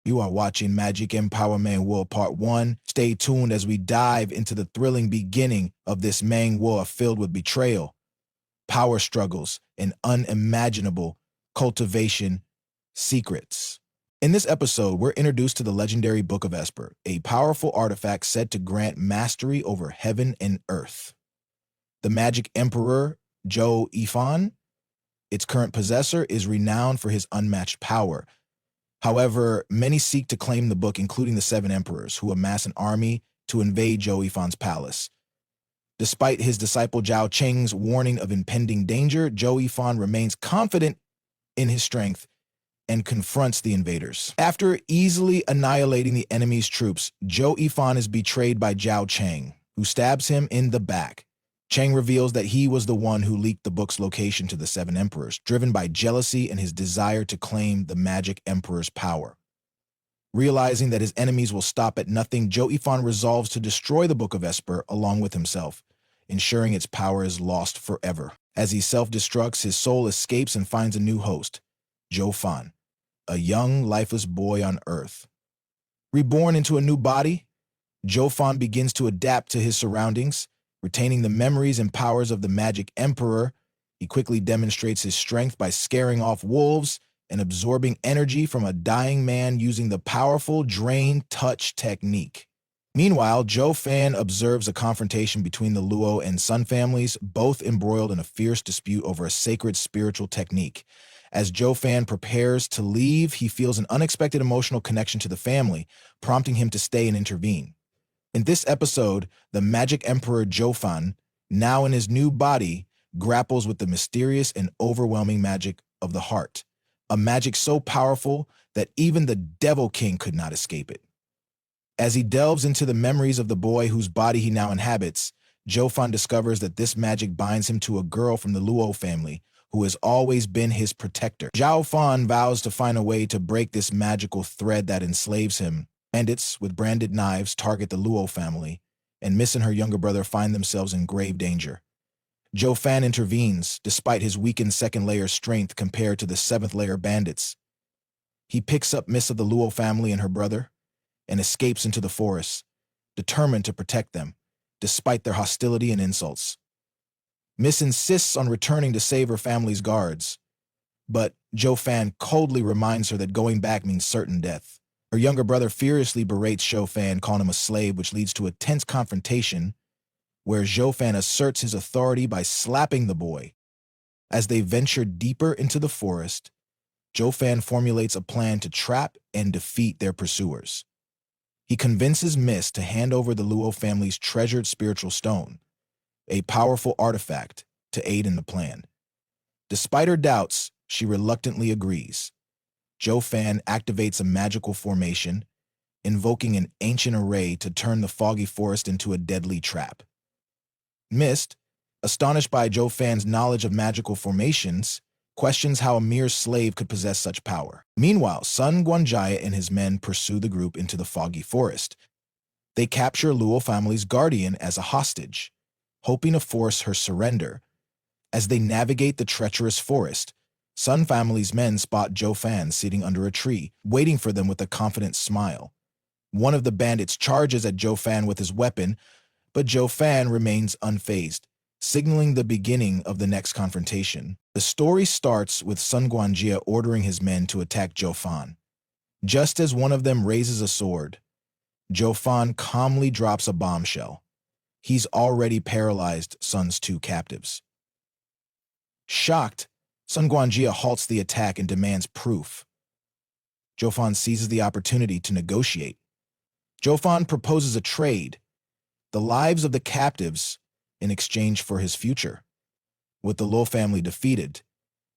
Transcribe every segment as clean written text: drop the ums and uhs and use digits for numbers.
You are watching Magic Empower Manhwa Part 1. Stay tuned as we dive into the thrilling beginning of this Manhwa filled with betrayal, power struggles, and unimaginable cultivation secrets. In this episode, we're introduced to the legendary Book of Esper, a powerful artifact said to grant mastery over heaven and earth. The Magic Emperor, Zhou Fan, its current possessor, is renowned for his unmatched power. However, many seek to claim the book, including the Seven Emperors, who amass an army to invade Zhou Fan's palace. Despite his disciple Zhao Cheng's warning of impending danger, Zhou Fan remains confident in his strength and confronts the invaders. After easily annihilating the enemy's troops, Zhou Fan is betrayed by Zhao Cheng, who stabs him in the back. Cheng reveals that he was the one who leaked the book's location to the Seven Emperors, driven by jealousy and his desire to claim the Magic Emperor's power. Realizing that his enemies will stop at nothing, Zhou Fan resolves to destroy the Book of Esper along with himself, ensuring its power is lost forever. As he self-destructs, his soul escapes and finds a new host, Zhou Fan, a young, lifeless boy on Earth. Reborn into a new body, Zhou Fan begins to adapt to his surroundings. Retaining the memories and powers of the Magic Emperor, he quickly demonstrates his strength by scaring off wolves and absorbing energy from a dying man using the powerful Drain Touch technique. Meanwhile, Zhou Fan observes a confrontation between the Luo and Sun families, both embroiled in a fierce dispute over a sacred spiritual technique. As Zhou Fan prepares to leave, he feels an unexpected emotional connection to the family, prompting him to stay and intervene. In this episode, the Magic Emperor Zhou Fan, now in his new body, grapples with the mysterious and overwhelming magic of the heart, a magic so powerful that even the Devil King could not escape it. As he delves into the memories of the boy whose body he now inhabits, Zhou Fan discovers that this magic binds him to a girl from the Luo family who has always been his protector. Zhou Fan vows to find a way to break this magical thread that enslaves him. Bandits with branded knives target the Luo family, and Miss and her younger brother find themselves in grave danger. Zhou Fan intervenes, despite his weakened second-layer strength compared to the seventh-layer bandits. He picks up Miss of the Luo family and her brother, and escapes into the forest, determined to protect them, despite their hostility and insults. Miss insists on returning to save her family's guards, but Zhou Fan coldly reminds her that going back means certain death. Her younger brother furiously berates Zhou Fan, calling him a slave, which leads to a tense confrontation where Zhou Fan asserts his authority by slapping the boy. As they venture deeper into the forest, Zhou Fan formulates a plan to trap and defeat their pursuers. He convinces Miss to hand over the Luo family's treasured spiritual stone, a powerful artifact, to aid in the plan. Despite her doubts, she reluctantly agrees. Zhou Fan activates a magical formation, invoking an ancient array to turn the foggy forest into a deadly trap. Mist, astonished by Zhou Fan's knowledge of magical formations, questions how a mere slave could possess such power. Meanwhile, Sun Guanjia and his men pursue the group into the foggy forest. They capture Luo family's guardian as a hostage, hoping to force her surrender. As they navigate the treacherous forest, Sun family's men spot Zhou Fan sitting under a tree, waiting for them with a confident smile. One of the bandits charges at Zhou Fan with his weapon, but Zhou Fan remains unfazed, signaling the beginning of the next confrontation. The story starts with Sun Guanjia ordering his men to attack Zhou Fan. Just as one of them raises a sword, Zhou Fan calmly drops a bombshell. He's already paralyzed Sun's two captives. Shocked, Sun Guanjia halts the attack and demands proof. Zhou Fan seizes the opportunity to negotiate. Zhou Fan proposes a trade, the lives of the captives in exchange for his future. With the Luo family defeated,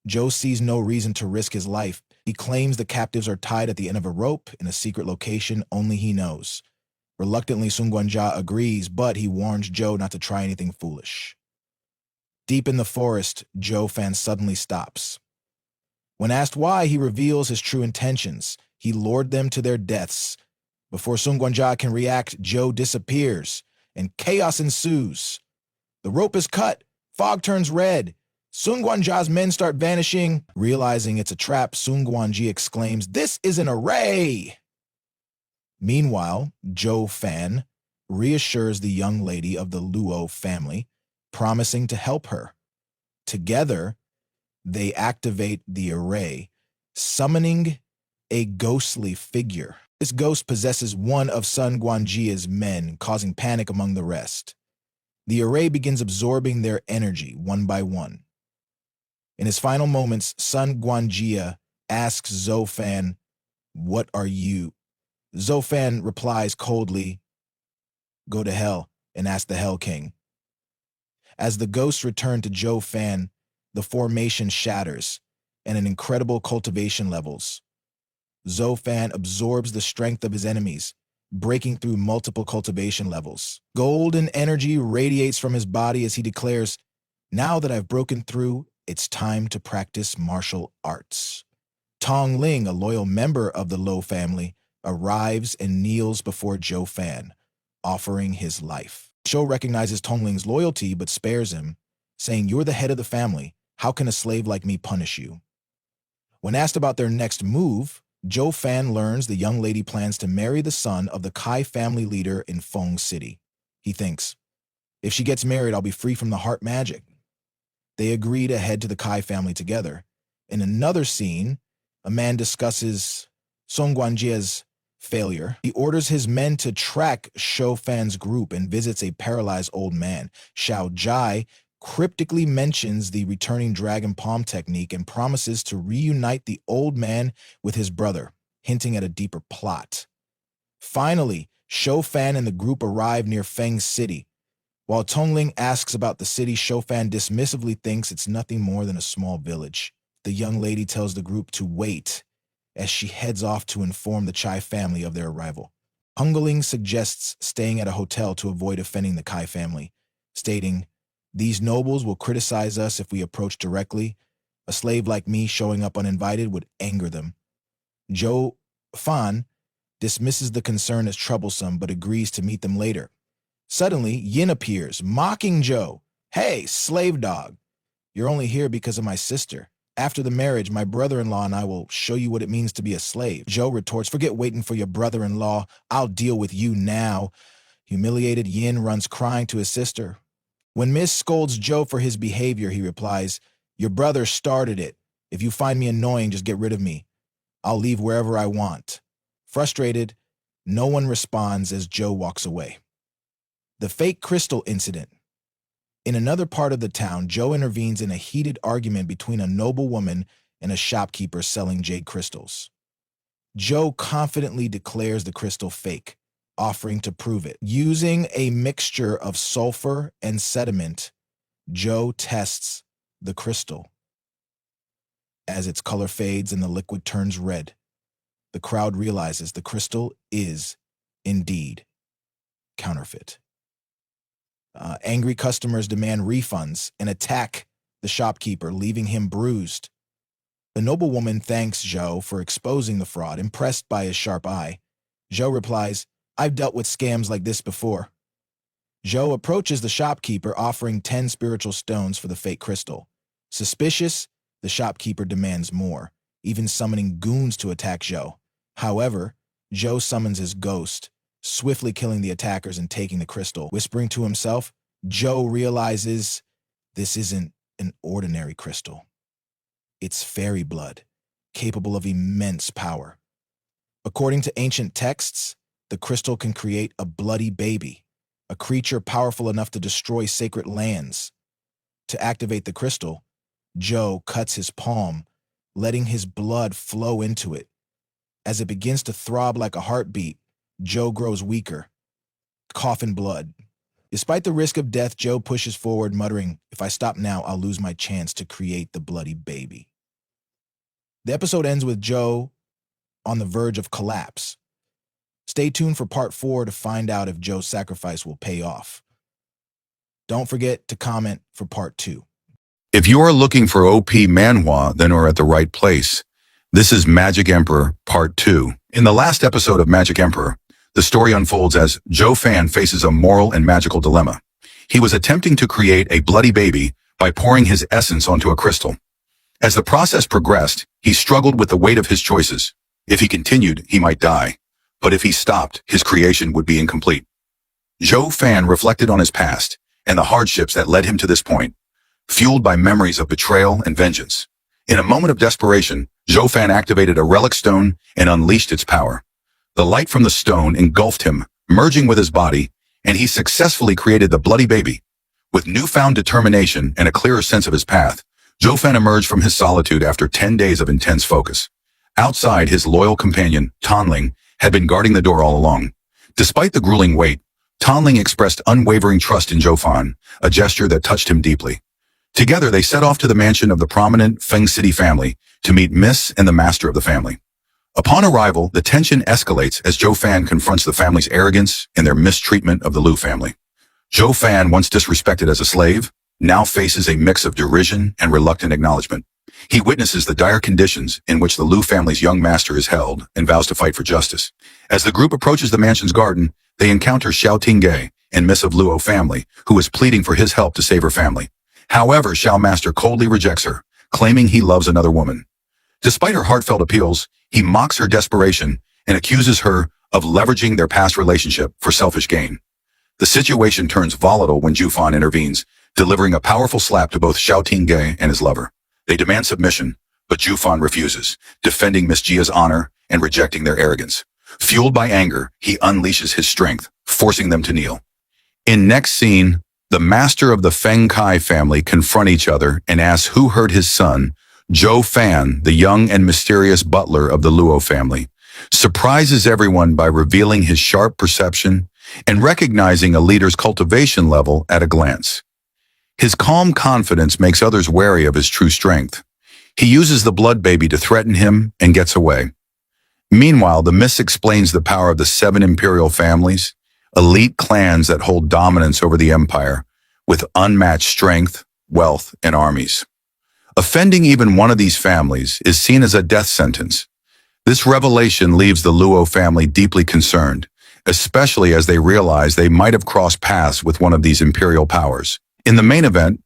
Zhou sees no reason to risk his life. He claims the captives are tied at the end of a rope in a secret location only he knows. Reluctantly, Sun Guanjia agrees, but he warns Zhou not to try anything foolish. Deep in the forest, Zhou Fan suddenly stops. When asked why, he reveals his true intentions. He lured them to their deaths. Before Sun Guanjia can react, Zhou disappears, and chaos ensues. The rope is cut, fog turns red. Sun Guanjia's men start vanishing. Realizing it's a trap, Sun Guanji exclaims, "This is an array!" Meanwhile, Zhou Fan reassures the young lady of the Luo family, promising to help her. Together, they activate the array, summoning a ghostly figure. This ghost possesses one of Sun Guanjia's men, causing panic among the rest. The array begins absorbing their energy one by one. In his final moments, Sun Guanjia asks Zhou Fan, "What are you?" Zhou Fan replies coldly, "Go to hell and ask the Hell King." As the ghosts return to Zhou Fan, the formation shatters, and an incredible cultivation levels. Zhou Fan absorbs the strength of his enemies, breaking through multiple cultivation levels. Golden energy radiates from his body as he declares, "Now that I've broken through, it's time to practice martial arts." Tong Ling, a loyal member of the Lo family, arrives and kneels before Zhou Fan, offering his life. Zhou recognizes Tong Ling's loyalty but spares him, saying, "You're the head of the family. How can a slave like me punish you?" When asked about their next move, Zhou Fan learns the young lady plans to marry the son of the Kai family leader in Feng City. He thinks, "If she gets married, I'll be free from the heart magic." They agree to head to the Kai family together. In another scene, a man discusses Song Guanjia's failure. He orders his men to track Zhou Fan's group and visits a paralyzed old man. Xiao Jai cryptically mentions the returning dragon palm technique and promises to reunite the old man with his brother, hinting at a deeper plot. Finally, Zhou Fan and the group arrive near Feng City. While Tongling asks about the city, Zhou Fan dismissively thinks it's nothing more than a small village. The young lady tells the group to wait as she heads off to inform the Chai family of their arrival. Hungeling suggests staying at a hotel to avoid offending the Kai family, stating, "These nobles will criticize us if we approach directly. A slave like me showing up uninvited would anger them." Zhou Fan dismisses the concern as troublesome but agrees to meet them later. Suddenly, Yin appears, mocking Zhou. "Hey, slave dog, you're only here because of my sister. After the marriage, my brother-in-law and I will show you what it means to be a slave." Zhou retorts, "Forget waiting for your brother-in-law. I'll deal with you now." Humiliated, Yin runs crying to his sister. When Miss scolds Zhou for his behavior, he replies, "Your brother started it. If you find me annoying, just get rid of me. I'll leave wherever I want." Frustrated, no one responds as Zhou walks away. The fake crystal incident. In another part of the town, Zhou intervenes in a heated argument between a noble woman and a shopkeeper selling jade crystals. Zhou confidently declares the crystal fake, offering to prove it. Using a mixture of sulfur and sediment, Zhou tests the crystal. As its color fades and the liquid turns red, the crowd realizes the crystal is, indeed, counterfeit. Angry customers demand refunds and attack the shopkeeper, leaving him bruised. The noblewoman thanks Zhou for exposing the fraud, impressed by his sharp eye. Zhou replies, "I've dealt with scams like this before." Zhou approaches the shopkeeper, offering 10 spiritual stones for the fake crystal. Suspicious, the shopkeeper demands more, even summoning goons to attack Zhou. However, Zhou summons his ghost, swiftly killing the attackers and taking the crystal. Whispering to himself, Zhou realizes this isn't an ordinary crystal. It's fairy blood, capable of immense power. According to ancient texts, the crystal can create a bloody baby, a creature powerful enough to destroy sacred lands. To activate the crystal, Zhou cuts his palm, letting his blood flow into it. As it begins to throb like a heartbeat, Zhou grows weaker, coughing blood. Despite the risk of death, Zhou pushes forward, muttering, "If I stop now, I'll lose my chance to create the bloody baby." The episode ends with Zhou on the verge of collapse. Stay tuned for part 4 to find out if Zhou's sacrifice will pay off. Don't forget to comment for part 2. If you are looking for OP Manhwa, then you're at the right place. This is Magic Emperor Part 2. In the last episode of Magic Emperor, the story unfolds as Zhou Fan faces a moral and magical dilemma. He was attempting to create a bloody baby by pouring his essence onto a crystal. As the process progressed, he struggled with the weight of his choices. If he continued, he might die. but if he stopped, his creation would be incomplete. Zhou Fan reflected on his past and the hardships that led him to this point, fueled by memories of betrayal and vengeance. In a moment of desperation, Zhou Fan activated a relic stone and unleashed its power. The light from the stone engulfed him, merging with his body, and he successfully created the bloody baby. With newfound determination and a clearer sense of his path, Zhou Fan emerged from his solitude after 10 days of intense focus. Outside, his loyal companion, Tanling, had been guarding the door all along. Despite the grueling wait, Tanling expressed unwavering trust in Zhou Fan, a gesture that touched him deeply. Together, they set off to the mansion of the prominent Feng City family to meet Miss and the master of the family. Upon arrival, the tension escalates as Zhou Fan confronts the family's arrogance and their mistreatment of the Liu family. Zhou Fan, once disrespected as a slave, now faces a mix of derision and reluctant acknowledgement. He witnesses the dire conditions in which the Liu family's young master is held and vows to fight for justice. As the group approaches the mansion's garden, they encounter Xiao Tingge and Miss of Luo family, who is pleading for his help to save her family. However, Xiao Master coldly rejects her, claiming he loves another woman. Despite her heartfelt appeals, he mocks her desperation and accuses her of leveraging their past relationship for selfish gain. The situation turns volatile when Zhou Fan intervenes, delivering a powerful slap to both Xiao Tingge and his lover. They demand submission, but Zhou Fan refuses, defending Miss Jia's honor and rejecting their arrogance. Fueled by anger, he unleashes his strength, forcing them to kneel. In next scene, the master of the Feng Kai family confront each other and ask who hurt his son. Zhou Fan, the young and mysterious butler of the Luo family, surprises everyone by revealing his sharp perception and recognizing a leader's cultivation level at a glance. His calm confidence makes others wary of his true strength. He uses the blood baby to threaten him and gets away. Meanwhile, the Miss explains the power of the 7 imperial families, elite clans that hold dominance over the empire, with unmatched strength, wealth, and armies. Offending even one of these families is seen as a death sentence. This revelation leaves the Luo family deeply concerned, especially as they realize they might have crossed paths with one of these imperial powers. In the main event,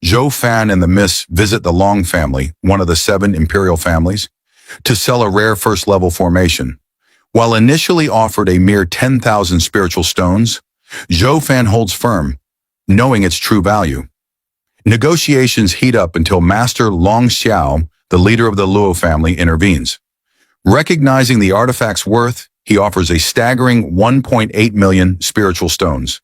Zhou Fan and the Miss visit the Long family, one of the 7 imperial families, to sell a rare first-level formation. While initially offered a mere 10,000 spiritual stones, Zhou Fan holds firm, knowing its true value. Negotiations heat up until Master Long Xiao, the leader of the Luo family, intervenes. Recognizing the artifact's worth, he offers a staggering 1.8 million spiritual stones.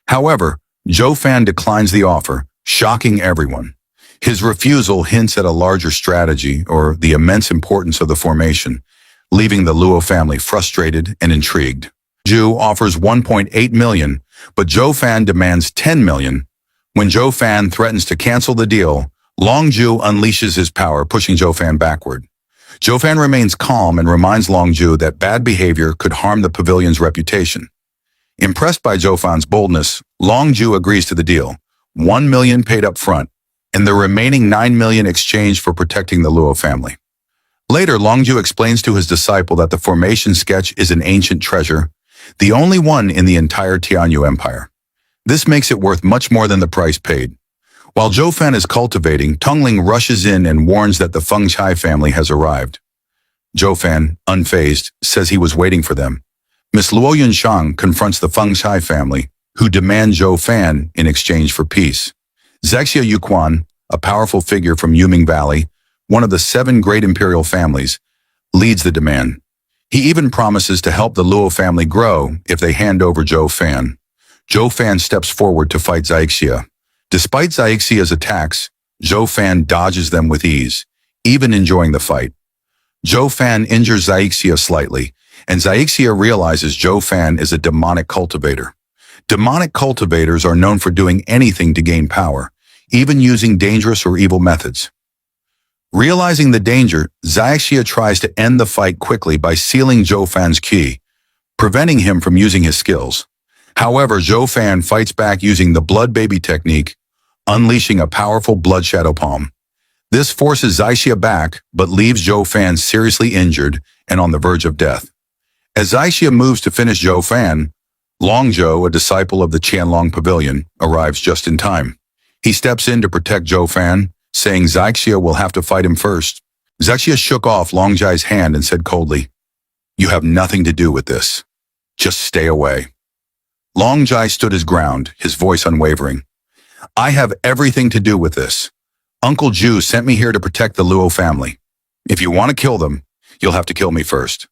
However, Zhou Fan declines the offer, shocking everyone. His refusal hints at a larger strategy or the immense importance of the formation, leaving the Luo family frustrated and intrigued. Zhu offers 1.8 million, but Zhou Fan demands 10 million. When Zhou Fan threatens to cancel the deal, Long Zhu unleashes his power, pushing Zhou Fan backward. Zhou Fan remains calm and reminds Long Zhu that bad behavior could harm the pavilion's reputation. Impressed by Zhou Fan's boldness, Long Zhu agrees to the deal, 1 million paid up front, and the remaining 9 million exchanged for protecting the Luo family. Later, Long Zhu explains to his disciple that the formation sketch is an ancient treasure, the only one in the entire Tianyu Empire. This makes it worth much more than the price paid. While Zhou Fan is cultivating, Tongling rushes in and warns that the Feng Chai family has arrived. Zhou Fan, unfazed, says he was waiting for them. Miss Luo Yunshang confronts the Feng Chai family, who demand Zhou Fan in exchange for peace. Zexia Yuquan, a powerful figure from Yuming Valley, one of the 7 great imperial families, leads the demand. He even promises to help the Luo family grow if they hand over Zhou Fan. Zhou Fan steps forward to fight Zexia. Despite Zaixia's attacks, Zhou Fan dodges them with ease, even enjoying the fight. Zhou Fan injures Zeixia slightly, and Zeixia realizes Zhou Fan is a demonic cultivator. Demonic cultivators are known for doing anything to gain power, even using dangerous or evil methods. Realizing the danger, Zeixia tries to end the fight quickly by sealing Zhou Fan's ki, preventing him from using his skills. However, Zhou Fan fights back using the blood baby technique, unleashing a powerful blood shadow palm. This forces Zeixia back, but leaves Zhou Fan seriously injured and on the verge of death. As Zeixia moves to finish Zhou Fan, Long Zhou, a disciple of the Qianlong Pavilion, arrives just in time. He steps in to protect Zhou Fan, saying Zeixia will have to fight him first. Zeixia shook off Long Zhai's hand and said coldly, You have nothing to do with this. Just stay away. Long Jai stood his ground, his voice unwavering. I have everything to do with this. Uncle Zhu sent me here to protect the Luo family. If you want to kill them, you'll have to kill me first.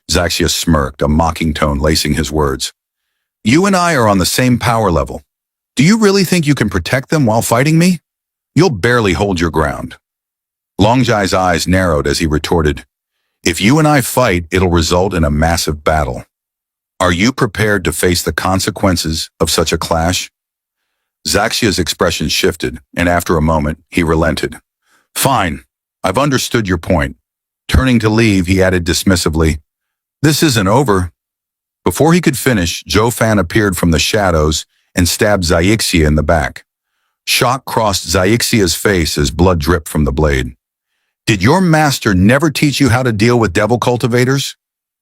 Zaxia smirked, a mocking tone lacing his words. You and I are on the same power level. Do you really think you can protect them while fighting me? You'll barely hold your ground. Long Jai's eyes narrowed as he retorted, If you and I fight, it'll result in a massive battle. Are you prepared to face the consequences of such a clash? Zaxia's expression shifted, and after a moment, he relented. Fine, I've understood your point. Turning to leave, he added dismissively, This isn't over. Before he could finish, Zhou Fan appeared from the shadows and stabbed Zaixia in the back. Shock crossed Zaixia's face as blood dripped from the blade. Did your master never teach you how to deal with devil cultivators?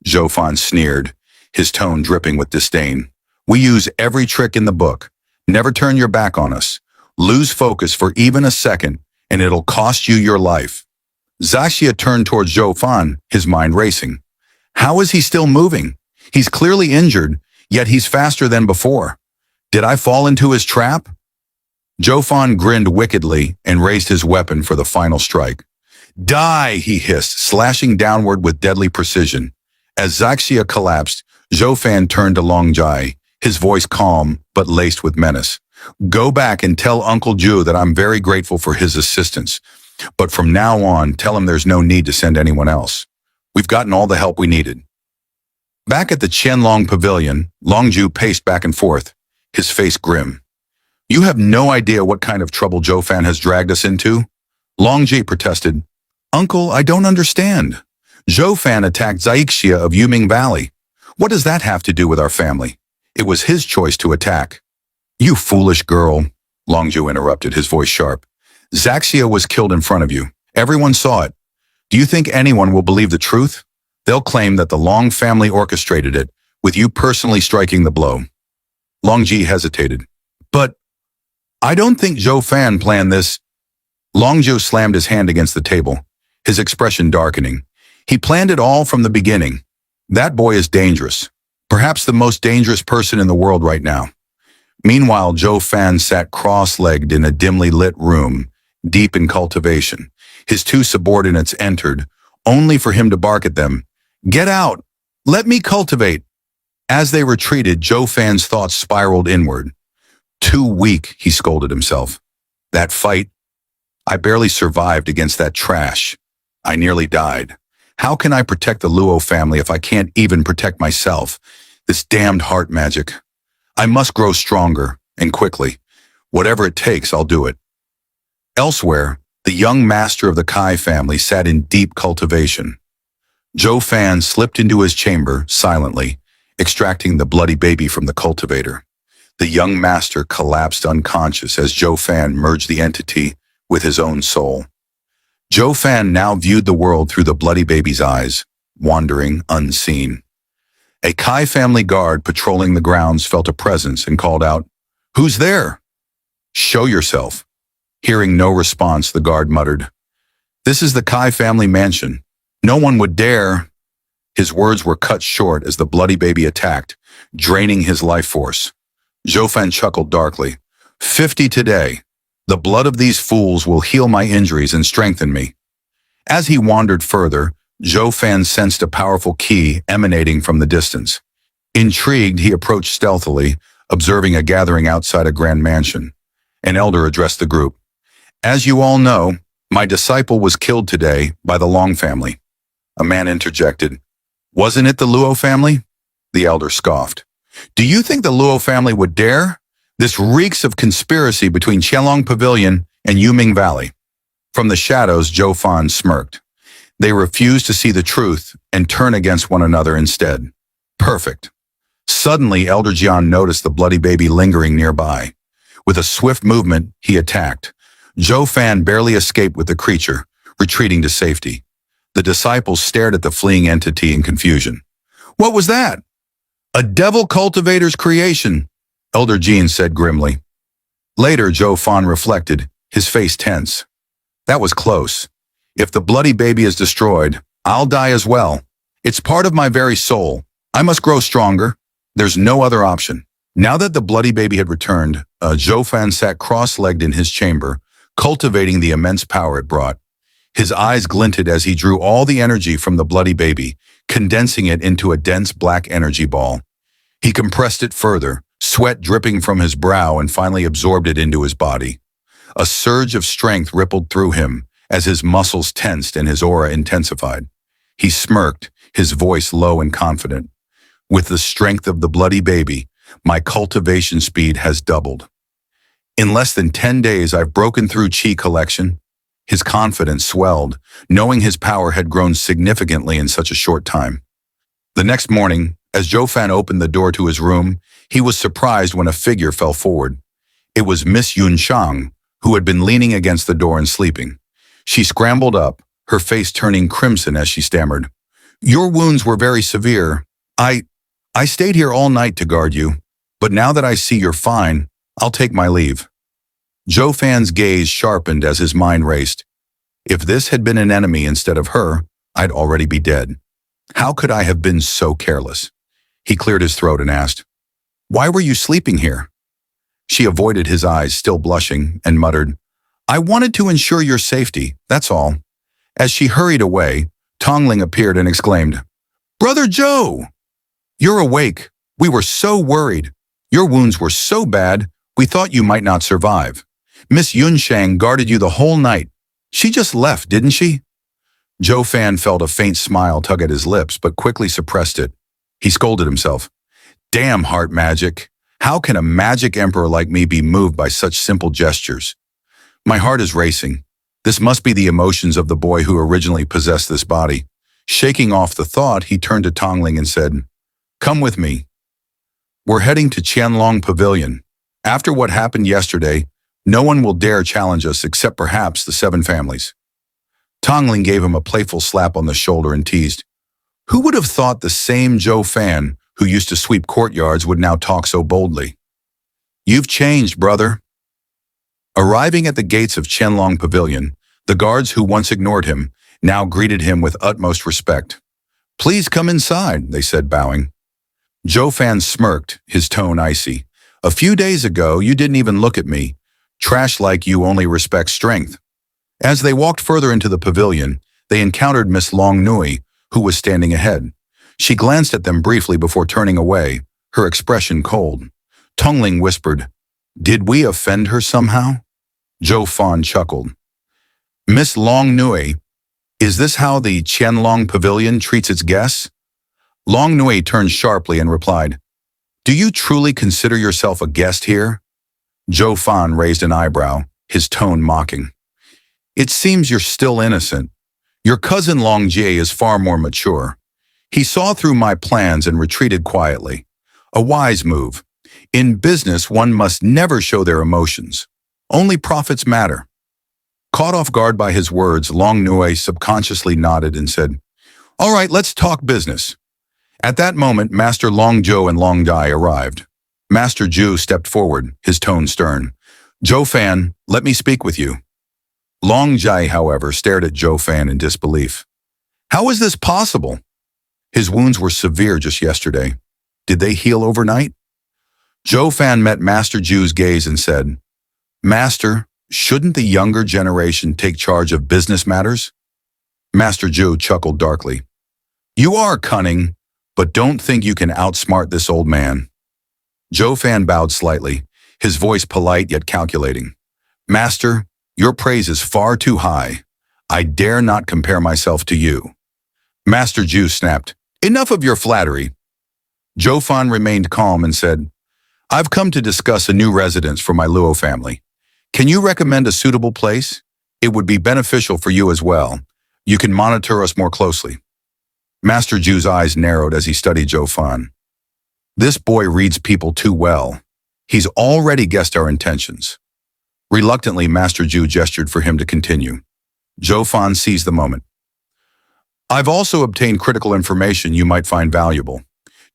Zhou Fan sneered, his tone dripping with disdain. We use every trick in the book. Never turn your back on us. Lose focus for even a second, and it'll cost you your life. Zaxia turned towards Zhou Fan, his mind racing. How is he still moving? He's clearly injured, yet he's faster than before. Did I fall into his trap? Zhou Fan grinned wickedly and raised his weapon for the final strike. Die, he hissed, slashing downward with deadly precision. As Zaxia collapsed, Zhou Fan turned to Long Jai, his voice calm but laced with menace. Go back and tell Uncle Zhu that I'm very grateful for his assistance. But from now on, tell him there's no need to send anyone else. We've gotten all the help we needed. Back at the Qianlong Pavilion, Long Zhu paced back and forth, his face grim. You have no idea what kind of trouble Zhou Fan has dragged us into? Long Ji protested. Uncle, I don't understand. Zhou Fan attacked Zaixia of Yuming Valley. What does that have to do with our family? It was his choice to attack. You foolish girl, Long Zhu interrupted, his voice sharp. Zaxia was killed in front of you. Everyone saw it. Do you think anyone will believe the truth? They'll claim that the Long family orchestrated it, with you personally striking the blow. Long Ji hesitated. But I don't think Zhou Fan planned this. Long Zhu slammed his hand against the table, his expression darkening. He planned it all from the beginning. That boy is dangerous, perhaps the most dangerous person in the world right now. Meanwhile, Zhou Fan sat cross-legged in a dimly lit room, deep in cultivation. His two subordinates entered, only for him to bark at them. Get out! Let me cultivate! As they retreated, Zhou Fan's thoughts spiraled inward. Too weak, he scolded himself. That fight, I barely survived against that trash. I nearly died. How can I protect the Luo family if I can't even protect myself? This damned heart magic. I must grow stronger, and quickly. Whatever it takes, I'll do it. Elsewhere, the young master of the Kai family sat in deep cultivation. Zhou Fan slipped into his chamber, silently, extracting the bloody baby from the cultivator. The young master collapsed unconscious as Zhou Fan merged the entity with his own soul. Zhou Fan now viewed the world through the bloody baby's eyes, wandering unseen. A Kai family guard patrolling the grounds felt a presence and called out, Who's there? Show yourself. Hearing no response, the guard muttered, This is the Kai family mansion. No one would dare. His words were cut short as the bloody baby attacked, draining his life force. Zhou Fan chuckled darkly. 50 today. The blood of these fools will heal my injuries and strengthen me. As he wandered further, Zhou Fan sensed a powerful ki emanating from the distance. Intrigued, he approached stealthily, observing a gathering outside a grand mansion. An elder addressed the group. As you all know, my disciple was killed today by the Long family. A man interjected. Wasn't it the Luo family? The elder scoffed. Do you think the Luo family would dare? This reeks of conspiracy between Qianlong Pavilion and Yuming Valley. From the shadows, Zhou Fan smirked. They refused to see the truth and turn against one another instead. Perfect. Suddenly, Elder Jian noticed the bloody baby lingering nearby. With a swift movement, he attacked. Zhou Fan barely escaped with the creature, retreating to safety. The disciples stared at the fleeing entity in confusion. What was that? A devil cultivator's creation, Elder Jian said grimly. Later, Zhou Fan reflected, his face tense. That was close. If the bloody baby is destroyed, I'll die as well. It's part of my very soul. I must grow stronger. There's no other option. Now that the bloody baby had returned, Zhou Fan sat cross-legged in his chamber, cultivating the immense power it brought. His eyes glinted as he drew all the energy from the bloody baby, condensing it into a dense black energy ball. He compressed it further, sweat dripping from his brow, and finally absorbed it into his body. A surge of strength rippled through him as his muscles tensed and his aura intensified. He smirked, his voice low and confident. With the strength of the bloody baby, my cultivation speed has doubled. In less than 10 days, I've broken through Qi collection. His confidence swelled, knowing his power had grown significantly in such a short time. The next morning, as Zhou Fan opened the door to his room, he was surprised when a figure fell forward. It was Miss Yunshang, who had been leaning against the door and sleeping. She scrambled up, her face turning crimson as she stammered. "Your wounds were very severe. I stayed here all night to guard you, but now that I see you're fine, I'll take my leave." Zhou Fan's gaze sharpened as his mind raced. If this had been an enemy instead of her, I'd already be dead. How could I have been so careless? He cleared his throat and asked, "Why were you sleeping here?" She avoided his eyes, still blushing, and muttered, "I wanted to ensure your safety, that's all." As she hurried away, Tongling appeared and exclaimed, "Brother Zhou! You're awake. We were so worried. Your wounds were so bad, we thought you might not survive. Miss Yunshang guarded you the whole night. She just left, didn't she?" Zhou Fan felt a faint smile tug at his lips, but quickly suppressed it. He scolded himself. "Damn heart magic. How can a magic emperor like me be moved by such simple gestures? My heart is racing. This must be the emotions of the boy who originally possessed this body." Shaking off the thought, he turned to Tongling and said, "Come with me. We're heading to Qianlong Pavilion. After what happened yesterday, no one will dare challenge us except perhaps the 7 families." Tongling gave him a playful slap on the shoulder and teased, "Who would have thought the same Zhou Fan who used to sweep courtyards would now talk so boldly? You've changed, brother." Arriving at the gates of Qianlong Pavilion, the guards who once ignored him now greeted him with utmost respect. "Please come inside," they said, bowing. Zhou Fan smirked, his tone icy. "A few days ago, you didn't even look at me. Trash like you only respect strength." As they walked further into the pavilion, they encountered Miss Long Nui, who was standing ahead. She glanced at them briefly before turning away, her expression cold. Tongling whispered, "Did we offend her somehow?" Zhou Fan chuckled. "Miss Long Nui, is this how the Qianlong Pavilion treats its guests?" Long Nui turned sharply and replied, "Do you truly consider yourself a guest here?" Zhou Fan raised an eyebrow, his tone mocking. "It seems you're still innocent. Your cousin Long Jie is far more mature. He saw through my plans and retreated quietly. A wise move. In business, one must never show their emotions. Only profits matter." Caught off guard by his words, Long Nui subconsciously nodded and said, "All right, let's talk business." At that moment, Master Long Zhou and Long Dai arrived. Master Zhu stepped forward, his tone stern. "Zhou Fan, let me speak with you." Long Jai, however, stared at Zhou Fan in disbelief. "How is this possible? His wounds were severe just yesterday. Did they heal overnight?" Zhou Fan met Master Zhu's gaze and said, "Master, shouldn't the younger generation take charge of business matters?" Master Zhu chuckled darkly. "You are cunning, but don't think you can outsmart this old man." Zhou Fan bowed slightly, his voice polite yet calculating. "Master, your praise is far too high. I dare not compare myself to you." Master Zhu snapped, "Enough of your flattery." Zhou Fan remained calm and said, "I've come to discuss a new residence for my Luo family. Can you recommend a suitable place? It would be beneficial for you as well. You can monitor us more closely." Master Zhu's eyes narrowed as he studied Zhou Fan. "This boy reads people too well. He's already guessed our intentions." Reluctantly, Master Zhu gestured for him to continue. Zhou Fan seized the moment. "I've also obtained critical information you might find valuable.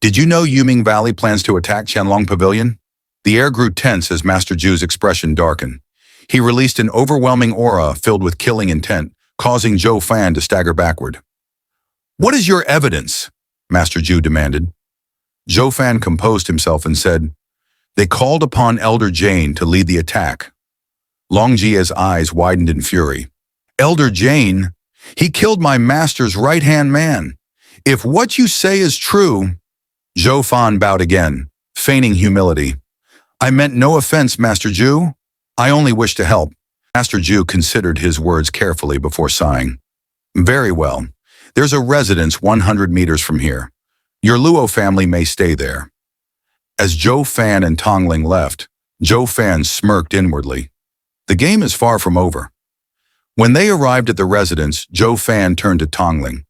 Did you know Yuming Valley plans to attack Qianlong Pavilion?" The air grew tense as Master Zhu's expression darkened. He released an overwhelming aura filled with killing intent, causing Zhou Fan to stagger backward. What is your evidence? Master Zhu demanded. Zhou Fan composed himself and said, they called upon Elder Jane to lead the attack. Long Jia's eyes widened in fury. Elder Jane? He killed my master's right-hand man. If what you say is true... Zhou Fan bowed again, feigning humility. I meant no offense, Master Zhu. I only wish to help. Master Zhu considered his words carefully before sighing. Very well. There's a residence 100 meters from here. Your Luo family may stay there. As Zhou Fan and Tongling left, Zhou Fan smirked inwardly. The game is far from over. When they arrived at the residence, Zhou Fan turned to Tongling.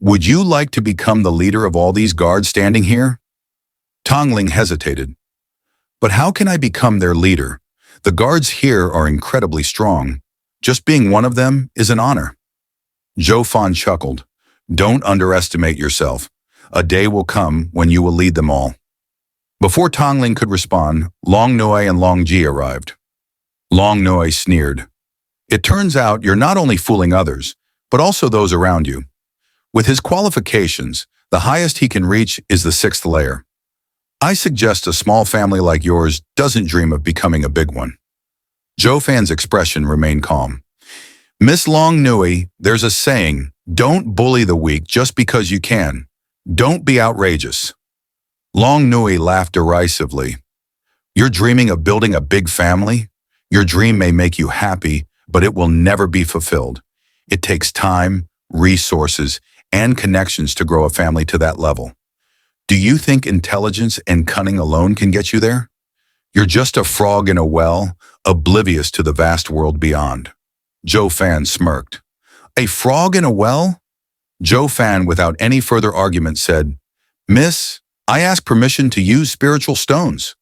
Would you like to become the leader of all these guards standing here? Tongling hesitated. But how can I become their leader? The guards here are incredibly strong. Just being one of them is an honor. Zhou Fan chuckled. Don't underestimate yourself. A day will come when you will lead them all. Before Tongling could respond, Long Noi and Long Ji arrived. Long Noi sneered. It turns out you're not only fooling others, but also those around you. With his qualifications, the highest he can reach is the 6th layer. I suggest a small family like yours doesn't dream of becoming a big one. Zhou Fan's expression remained calm. Miss Long Nui, there's a saying, don't bully the weak just because you can. Don't be outrageous. Long Nui laughed derisively. You're dreaming of building a big family? Your dream may make you happy, but it will never be fulfilled. It takes time, resources, and connections to grow a family to that level. Do you think intelligence and cunning alone can get you there? You're just a frog in a well, oblivious to the vast world beyond. Zhou Fan smirked. A frog in a well? Zhou Fan, without any further argument, said, Miss, I ask permission to use spiritual stones.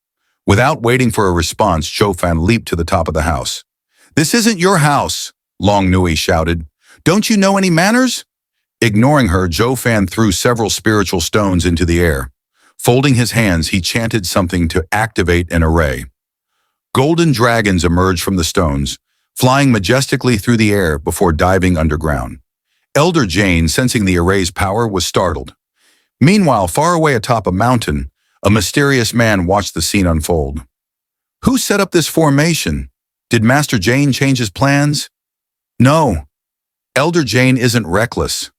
Without waiting for a response, Zhou Fan leaped to the top of the house. This isn't your house, Long Nui shouted. Don't you know any manners? Ignoring her, Zhou Fan threw several spiritual stones into the air. Folding his hands, he chanted something to activate an array. Golden dragons emerged from the stones, flying majestically through the air before diving underground. Elder Jane, sensing the array's power, was startled. Meanwhile, far away atop a mountain, a mysterious man watched the scene unfold. Who set up this formation? Did Master Jane change his plans? No. Elder Jane isn't reckless.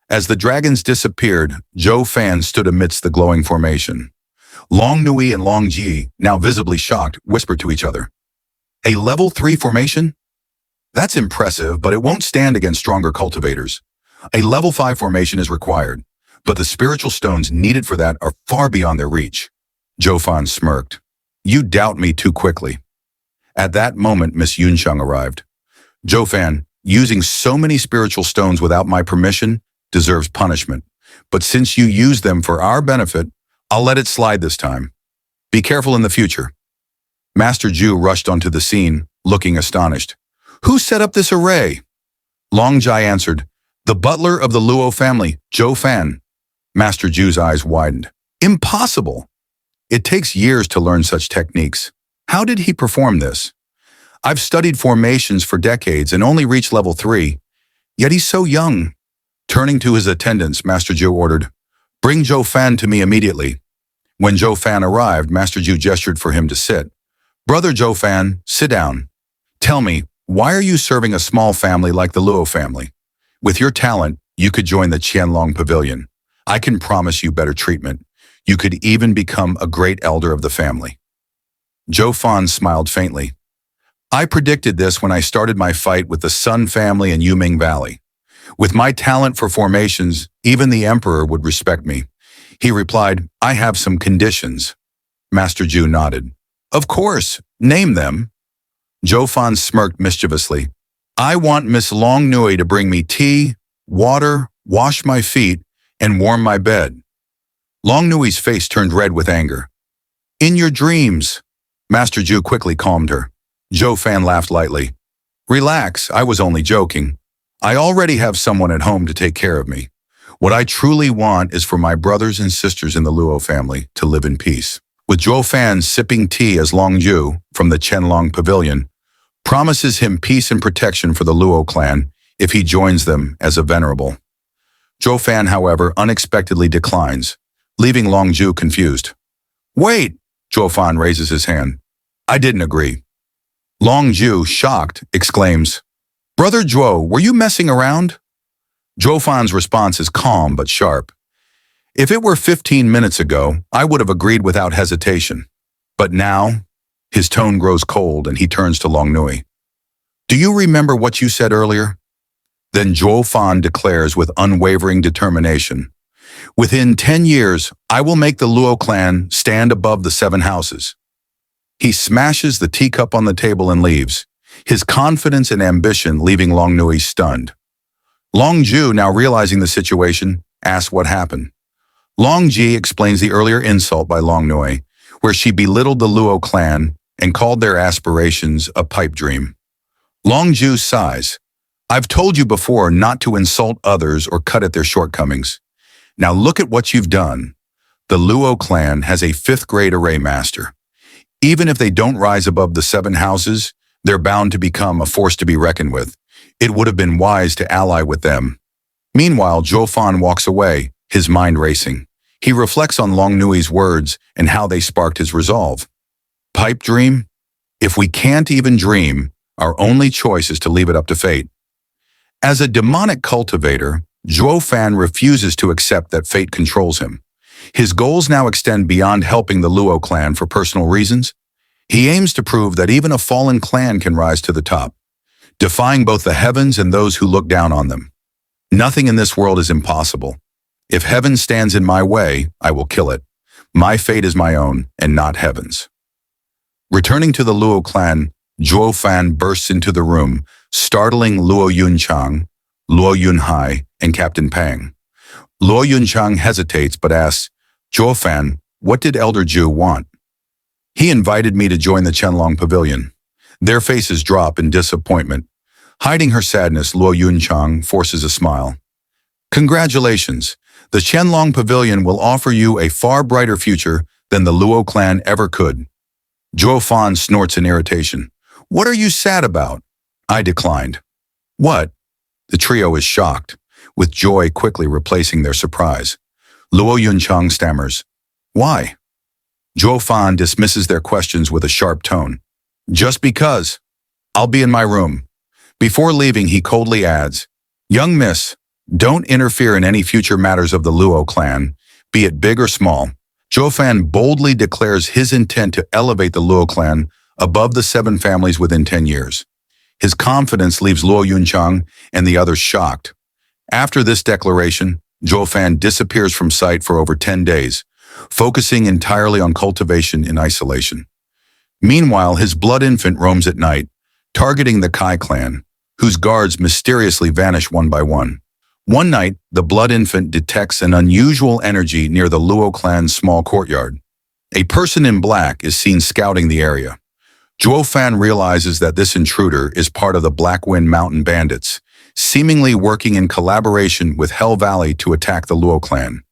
As the dragons disappeared, Zhou Fan stood amidst the glowing formation. Long Nui and Long Ji, now visibly shocked, whispered to each other. A level 3 formation? That's impressive, but it won't stand against stronger cultivators. A level 5 formation is required, but the spiritual stones needed for that are far beyond their reach. Zhou Fan smirked. You doubt me too quickly. At that moment, Miss Yunxiang arrived. Zhou Fan, using so many spiritual stones without my permission deserves punishment. But since you use them for our benefit, I'll let it slide this time. Be careful in the future. Master Zhu rushed onto the scene, looking astonished. Who set up this array? Long Jai answered, the butler of the Luo family, Zhou Fan. Master Zhu's eyes widened. Impossible! It takes years to learn such techniques. How did he perform this? I've studied formations for decades and only reached level 3. Yet he's so young. Turning to his attendants, Master Zhu ordered, bring Zhou Fan to me immediately. When Zhou Fan arrived, Master Zhu gestured for him to sit. Brother Zhou Fan, sit down. Tell me, why are you serving a small family like the Luo family? With your talent, you could join the Qianlong Pavilion. I can promise you better treatment. You could even become a great elder of the family. Zhou Fan smiled faintly. I predicted this when I started my fight with the Sun family in Yuming Valley. With my talent for formations, even the emperor would respect me. He replied, I have some conditions. Master Zhu nodded. Of course, name them. Zhou Fan smirked mischievously. I want Miss Long Nui to bring me tea, water, wash my feet, and warm my bed. Long Nui's face turned red with anger. In your dreams. Master Zhu quickly calmed her. Zhou Fan laughed lightly. Relax, I was only joking. I already have someone at home to take care of me. What I truly want is for my brothers and sisters in the Luo family to live in peace. With Zhou Fan sipping tea as Long Zhu, from the Qianlong Pavilion, promises him peace and protection for the Luo clan if he joins them as a venerable. Zhou Fan, however, unexpectedly declines, leaving Longju confused. Wait! Zhou Fan raises his hand. I didn't agree. Longju, shocked, exclaims, Brother Zhou, were you messing around? Zhou Fan's response is calm but sharp. If it were 15 minutes ago, I would have agreed without hesitation. But now, his tone grows cold and he turns to Longnui. Do you remember what you said earlier? Then Zhou Fan declares with unwavering determination, Within 10 years, I will make the Luo clan stand above the 7 houses. He smashes the teacup on the table and leaves, his confidence and ambition leaving Longnui stunned. Longju, now realizing the situation, asks what happened. Longji explains the earlier insult by Longnui, where she belittled the Luo clan and called their aspirations a pipe dream. Longju sighs. I've told you before not to insult others or cut at their shortcomings. Now look at what you've done. The Luo clan has a 5th grade array master. Even if they don't rise above the 7 houses, they're bound to become a force to be reckoned with. It would have been wise to ally with them. Meanwhile, Zhou Fan walks away, his mind racing. He reflects on Longnui's words and how they sparked his resolve. Pipe dream? If we can't even dream, our only choice is to leave it up to fate. As a demonic cultivator, Zhou Fan refuses to accept that fate controls him. His goals now extend beyond helping the Luo clan for personal reasons. He aims to prove that even a fallen clan can rise to the top, defying both the heavens and those who look down on them. Nothing in this world is impossible. If heaven stands in my way, I will kill it. My fate is my own and not heaven's. Returning to the Luo clan, Zhou Fan bursts into the room, startling Luo Yunchang, Luo Yunhai, and Captain Pang. Luo Yunchang hesitates but asks, Zhou Fan, what did Elder Zhu want? He invited me to join the Qianlong Pavilion. Their faces drop in disappointment. Hiding her sadness, Luo Yunchang forces a smile. Congratulations. The Qianlong Pavilion will offer you a far brighter future than the Luo clan ever could. Zhou Fan snorts in irritation. What are you sad about? I declined. What? The trio is shocked, with joy quickly replacing their surprise. Luo Yunchang stammers. Why? Zhou Fan dismisses their questions with a sharp tone. Just because. I'll be in my room. Before leaving, he coldly adds, Young miss, don't interfere in any future matters of the Luo clan, be it big or small. Zhou Fan boldly declares his intent to elevate the Luo clan above the 7 families within 10 years. His confidence leaves Luo Yunchang and the others shocked. After this declaration, Zhou Fan disappears from sight for over 10 days, focusing entirely on cultivation in isolation. Meanwhile, his blood infant roams at night, targeting the Kai clan, whose guards mysteriously vanish one by one. One night, the blood infant detects an unusual energy near the Luo clan's small courtyard. A person in black is seen scouting the area. Zhou Fan realizes that this intruder is part of the Blackwind Mountain Bandits, seemingly working in collaboration with Hell Valley to attack the Luo clan.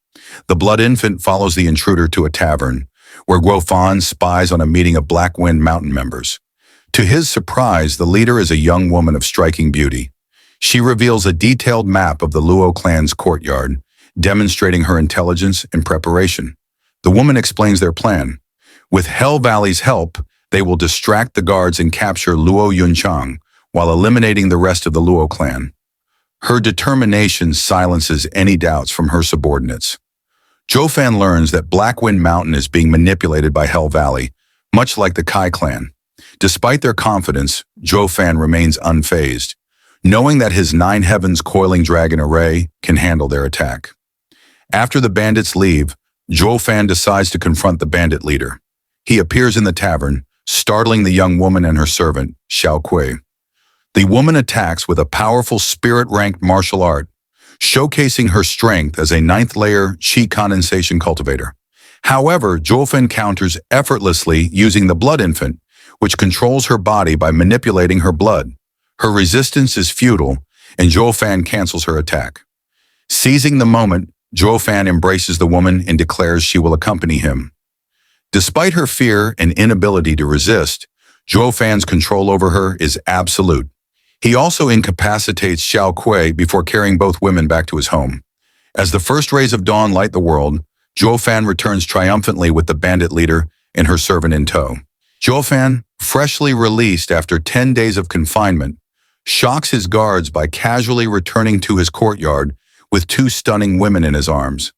The blood infant follows the intruder to a tavern, where Zhou Fan spies on a meeting of Blackwind Mountain members. To his surprise, the leader is a young woman of striking beauty. She reveals a detailed map of the Luo clan's courtyard, demonstrating her intelligence and preparation. The woman explains their plan. With Hell Valley's help, they will distract the guards and capture Luo Yunchang, while eliminating the rest of the Luo clan. Her determination silences any doubts from her subordinates. Zhou Fan learns that Blackwind Mountain is being manipulated by Hell Valley, much like the Kai clan. Despite their confidence, Zhou Fan remains unfazed, knowing that his 9 heavens coiling dragon array can handle their attack. After the bandits leave, Zhou Fan decides to confront the bandit leader. He appears in the tavern, startling the young woman and her servant, Xiao Kui. The woman attacks with a powerful spirit-ranked martial art, showcasing her strength as a 9th-layer qi condensation cultivator. However, Zhou Fan counters effortlessly using the blood infant, which controls her body by manipulating her blood. Her resistance is futile, and Zhou Fan cancels her attack. Seizing the moment, Zhou Fan embraces the woman and declares she will accompany him. Despite her fear and inability to resist, Zhou Fan's control over her is absolute. He also incapacitates Xiao Kui before carrying both women back to his home. As the first rays of dawn light the world, Zhou Fan returns triumphantly with the bandit leader and her servant in tow. Zhou Fan, freshly released after 10 days of confinement, shocks his guards by casually returning to his courtyard with two stunning women in his arms.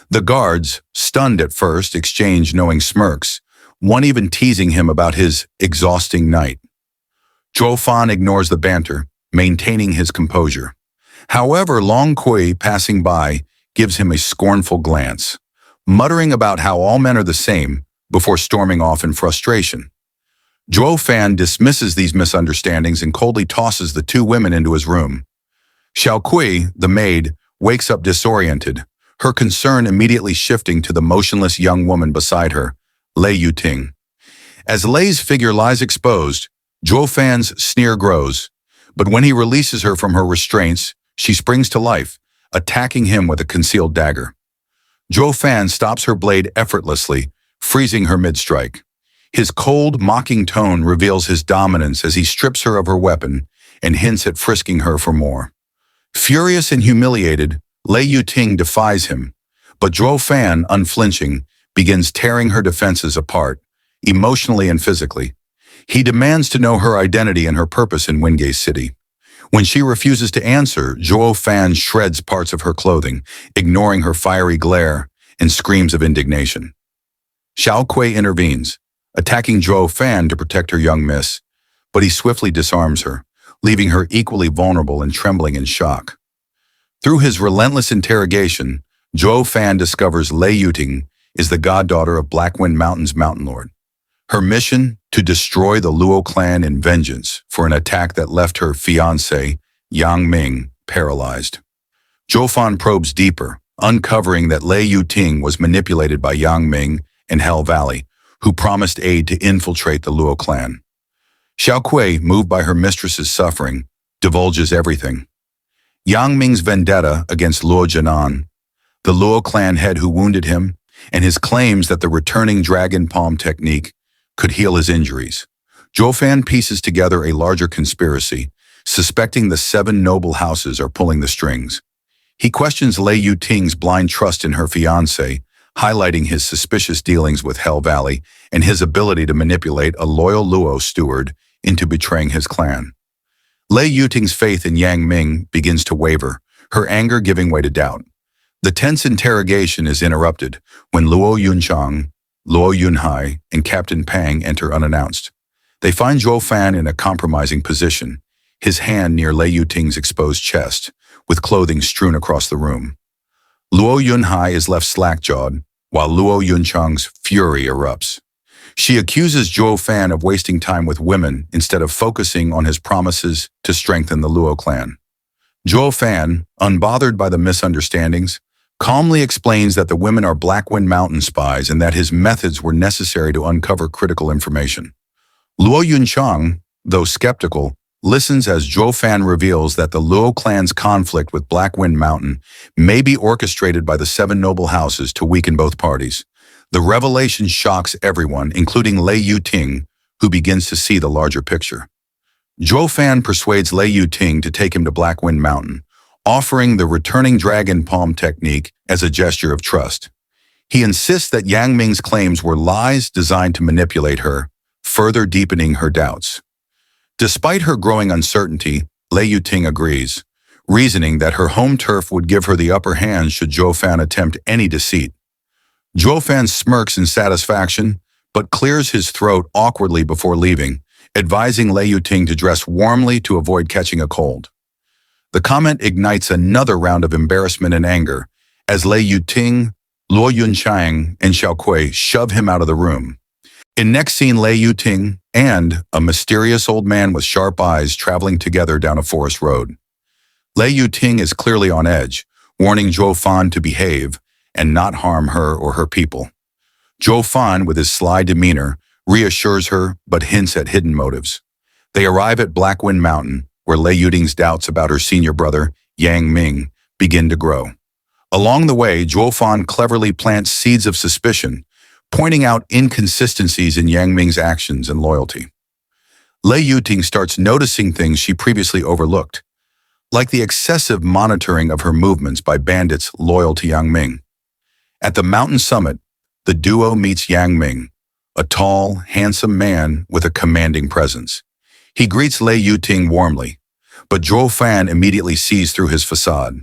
The guards, stunned at first, exchange knowing smirks, one even teasing him about his exhausting night. Zhou Fan ignores the banter, maintaining his composure. However, Long Kui, passing by, gives him a scornful glance, muttering about how all men are the same before storming off in frustration. Zhou Fan dismisses these misunderstandings and coldly tosses the two women into his room. Xiao Kui, the maid, wakes up disoriented, her concern immediately shifting to the motionless young woman beside her, Lei Yuting. As Lei's figure lies exposed, Zhou Fan's sneer grows, but when he releases her from her restraints, she springs to life, attacking him with a concealed dagger. Zhou Fan stops her blade effortlessly, freezing her mid-strike. His cold, mocking tone reveals his dominance as he strips her of her weapon and hints at frisking her for more. Furious and humiliated, Lei Yuting defies him, but Zhou Fan, unflinching, begins tearing her defenses apart, emotionally and physically. He demands to know her identity and her purpose in Wingate City. When she refuses to answer, Zhou Fan shreds parts of her clothing, ignoring her fiery glare and screams of indignation. Xiao Kui intervenes, attacking Zhou Fan to protect her young miss, but he swiftly disarms her, leaving her equally vulnerable and trembling in shock. Through his relentless interrogation, Zhou Fan discovers Lei Yuting is the goddaughter of Blackwind Mountain's Mountain Lord. Her mission, to destroy the Luo clan in vengeance for an attack that left her fiancé, Yang Ming, paralyzed. Zhou Fan probes deeper, uncovering that Lei Yuting was manipulated by Yang Ming and Hell Valley, who promised aid to infiltrate the Luo clan. Xiao Kui, moved by her mistress's suffering, divulges everything. Yang Ming's vendetta against Luo Jinan, the Luo clan head who wounded him, and his claims that the returning dragon palm technique could heal his injuries. Zhou Fan pieces together a larger conspiracy, suspecting the 7 noble houses are pulling the strings. He questions Lei Yuting's blind trust in her fiancé, highlighting his suspicious dealings with Hell Valley and his ability to manipulate a loyal Luo steward into betraying his clan. Lei Yuting's faith in Yang Ming begins to waver, her anger giving way to doubt. The tense interrogation is interrupted when Luo Yunchang, Luo Yunhai, and Captain Pang enter unannounced. They find Zhou Fan in a compromising position, his hand near Lei Yuting's exposed chest, with clothing strewn across the room. Luo Yunhai is left slack-jawed, while Luo Yunchang's fury erupts. She accuses Zhou Fan of wasting time with women instead of focusing on his promises to strengthen the Luo clan. Zhou Fan, unbothered by the misunderstandings, calmly explains that the women are Blackwind Mountain spies and that his methods were necessary to uncover critical information. Luo Yunchang, though skeptical, listens as Zhou Fan reveals that the Luo clan's conflict with Blackwind Mountain may be orchestrated by the 7 noble houses to weaken both parties. The revelation shocks everyone, including Lei Yuting, who begins to see the larger picture. Zhou Fan persuades Lei Yuting to take him to Blackwind Mountain, offering the returning dragon palm technique as a gesture of trust. He insists that Yang Ming's claims were lies designed to manipulate her, further deepening her doubts. Despite her growing uncertainty, Lei Yuting agrees, reasoning that her home turf would give her the upper hand should Zhou Fan attempt any deceit. Zhou Fan smirks in satisfaction, but clears his throat awkwardly before leaving, advising Lei Yuting to dress warmly to avoid catching a cold. The comment ignites another round of embarrassment and anger, as Lei Yuting, Luo Yunchang, and Xiao Kui shove him out of the room. In next scene, Lei Yuting and a mysterious old man with sharp eyes traveling together down a forest road. Lei Yuting is clearly on edge, warning Zhou Fan to behave and not harm her or her people. Zhou Fan, with his sly demeanor, reassures her but hints at hidden motives. They arrive at Blackwind Mountain, where Lei Yuting's doubts about her senior brother, Yang Ming, begin to grow. Along the way, Zhou Fan cleverly plants seeds of suspicion, pointing out inconsistencies in Yang Ming's actions and loyalty. Lei Yuting starts noticing things she previously overlooked, like the excessive monitoring of her movements by bandits loyal to Yang Ming. At the mountain summit, the duo meets Yang Ming, a tall, handsome man with a commanding presence. He greets Lei Yuting warmly, but Zhou Fan immediately sees through his facade.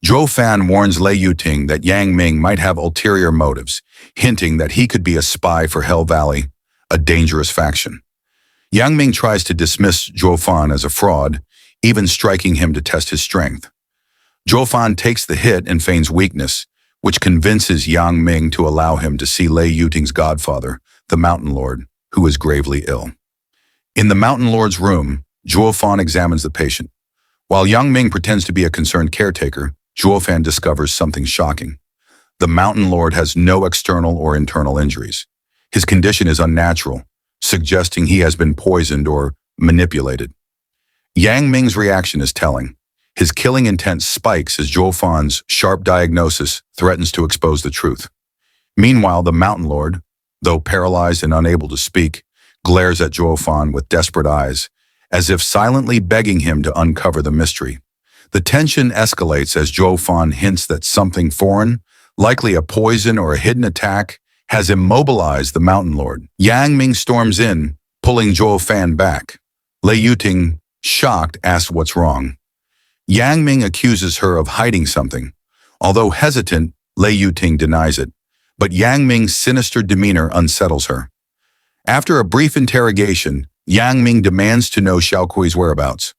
Zhou Fan warns Lei Yuting that Yang Ming might have ulterior motives, hinting that he could be a spy for Hell Valley, a dangerous faction. Yang Ming tries to dismiss Zhou Fan as a fraud, even striking him to test his strength. Zhou Fan takes the hit and feigns weakness, which convinces Yang Ming to allow him to see Lei Yuting's godfather, the Mountain Lord, who is gravely ill. In the Mountain Lord's room, Zhou Fan examines the patient. While Yang Ming pretends to be a concerned caretaker, Zhou Fan discovers something shocking. The Mountain Lord has no external or internal injuries. His condition is unnatural, suggesting he has been poisoned or manipulated. Yang Ming's reaction is telling. His killing intent spikes as Zhou Fan's sharp diagnosis threatens to expose the truth. Meanwhile, the Mountain Lord, though paralyzed and unable to speak, glares at Zhou Fan with desperate eyes, as if silently begging him to uncover the mystery. The tension escalates as Zhou Fan hints that something foreign, likely a poison or a hidden attack, has immobilized the Mountain Lord. Yang Ming storms in, pulling Zhou Fan back. Lei Yuting, shocked, asks what's wrong. Yang Ming accuses her of hiding something. Although hesitant, Lei Yuting denies it, but Yang Ming's sinister demeanor unsettles her. After a brief interrogation, Yang Ming demands to know Xiaokui's whereabouts.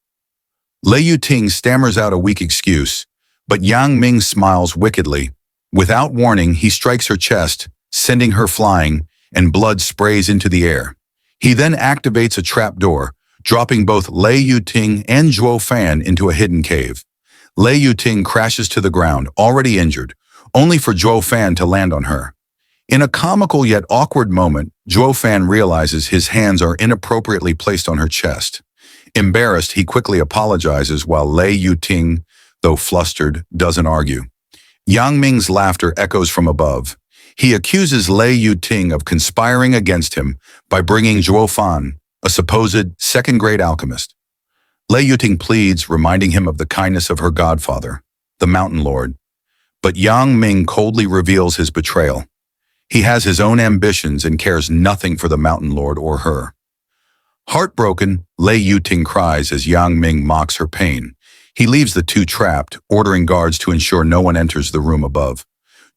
Lei Yuting stammers out a weak excuse, but Yang Ming smiles wickedly. Without warning, he strikes her chest, sending her flying, and blood sprays into the air. He then activates a trapdoor, dropping both Lei Yuting and Zhou Fan into a hidden cave. Lei Yuting crashes to the ground, already injured, only for Zhou Fan to land on her. In a comical yet awkward moment, Zhou Fan realizes his hands are inappropriately placed on her chest. Embarrassed, he quickly apologizes while Lei Yuting, though flustered, doesn't argue. Yang Ming's laughter echoes from above. He accuses Lei Yuting of conspiring against him by bringing Zhou Fan, a supposed second-grade alchemist. Lei Yuting pleads, reminding him of the kindness of her godfather, the Mountain Lord. But Yang Ming coldly reveals his betrayal. He has his own ambitions and cares nothing for the Mountain Lord or her. Heartbroken, Lei Yuting cries as Yang Ming mocks her pain. He leaves the two trapped, ordering guards to ensure no one enters the room above.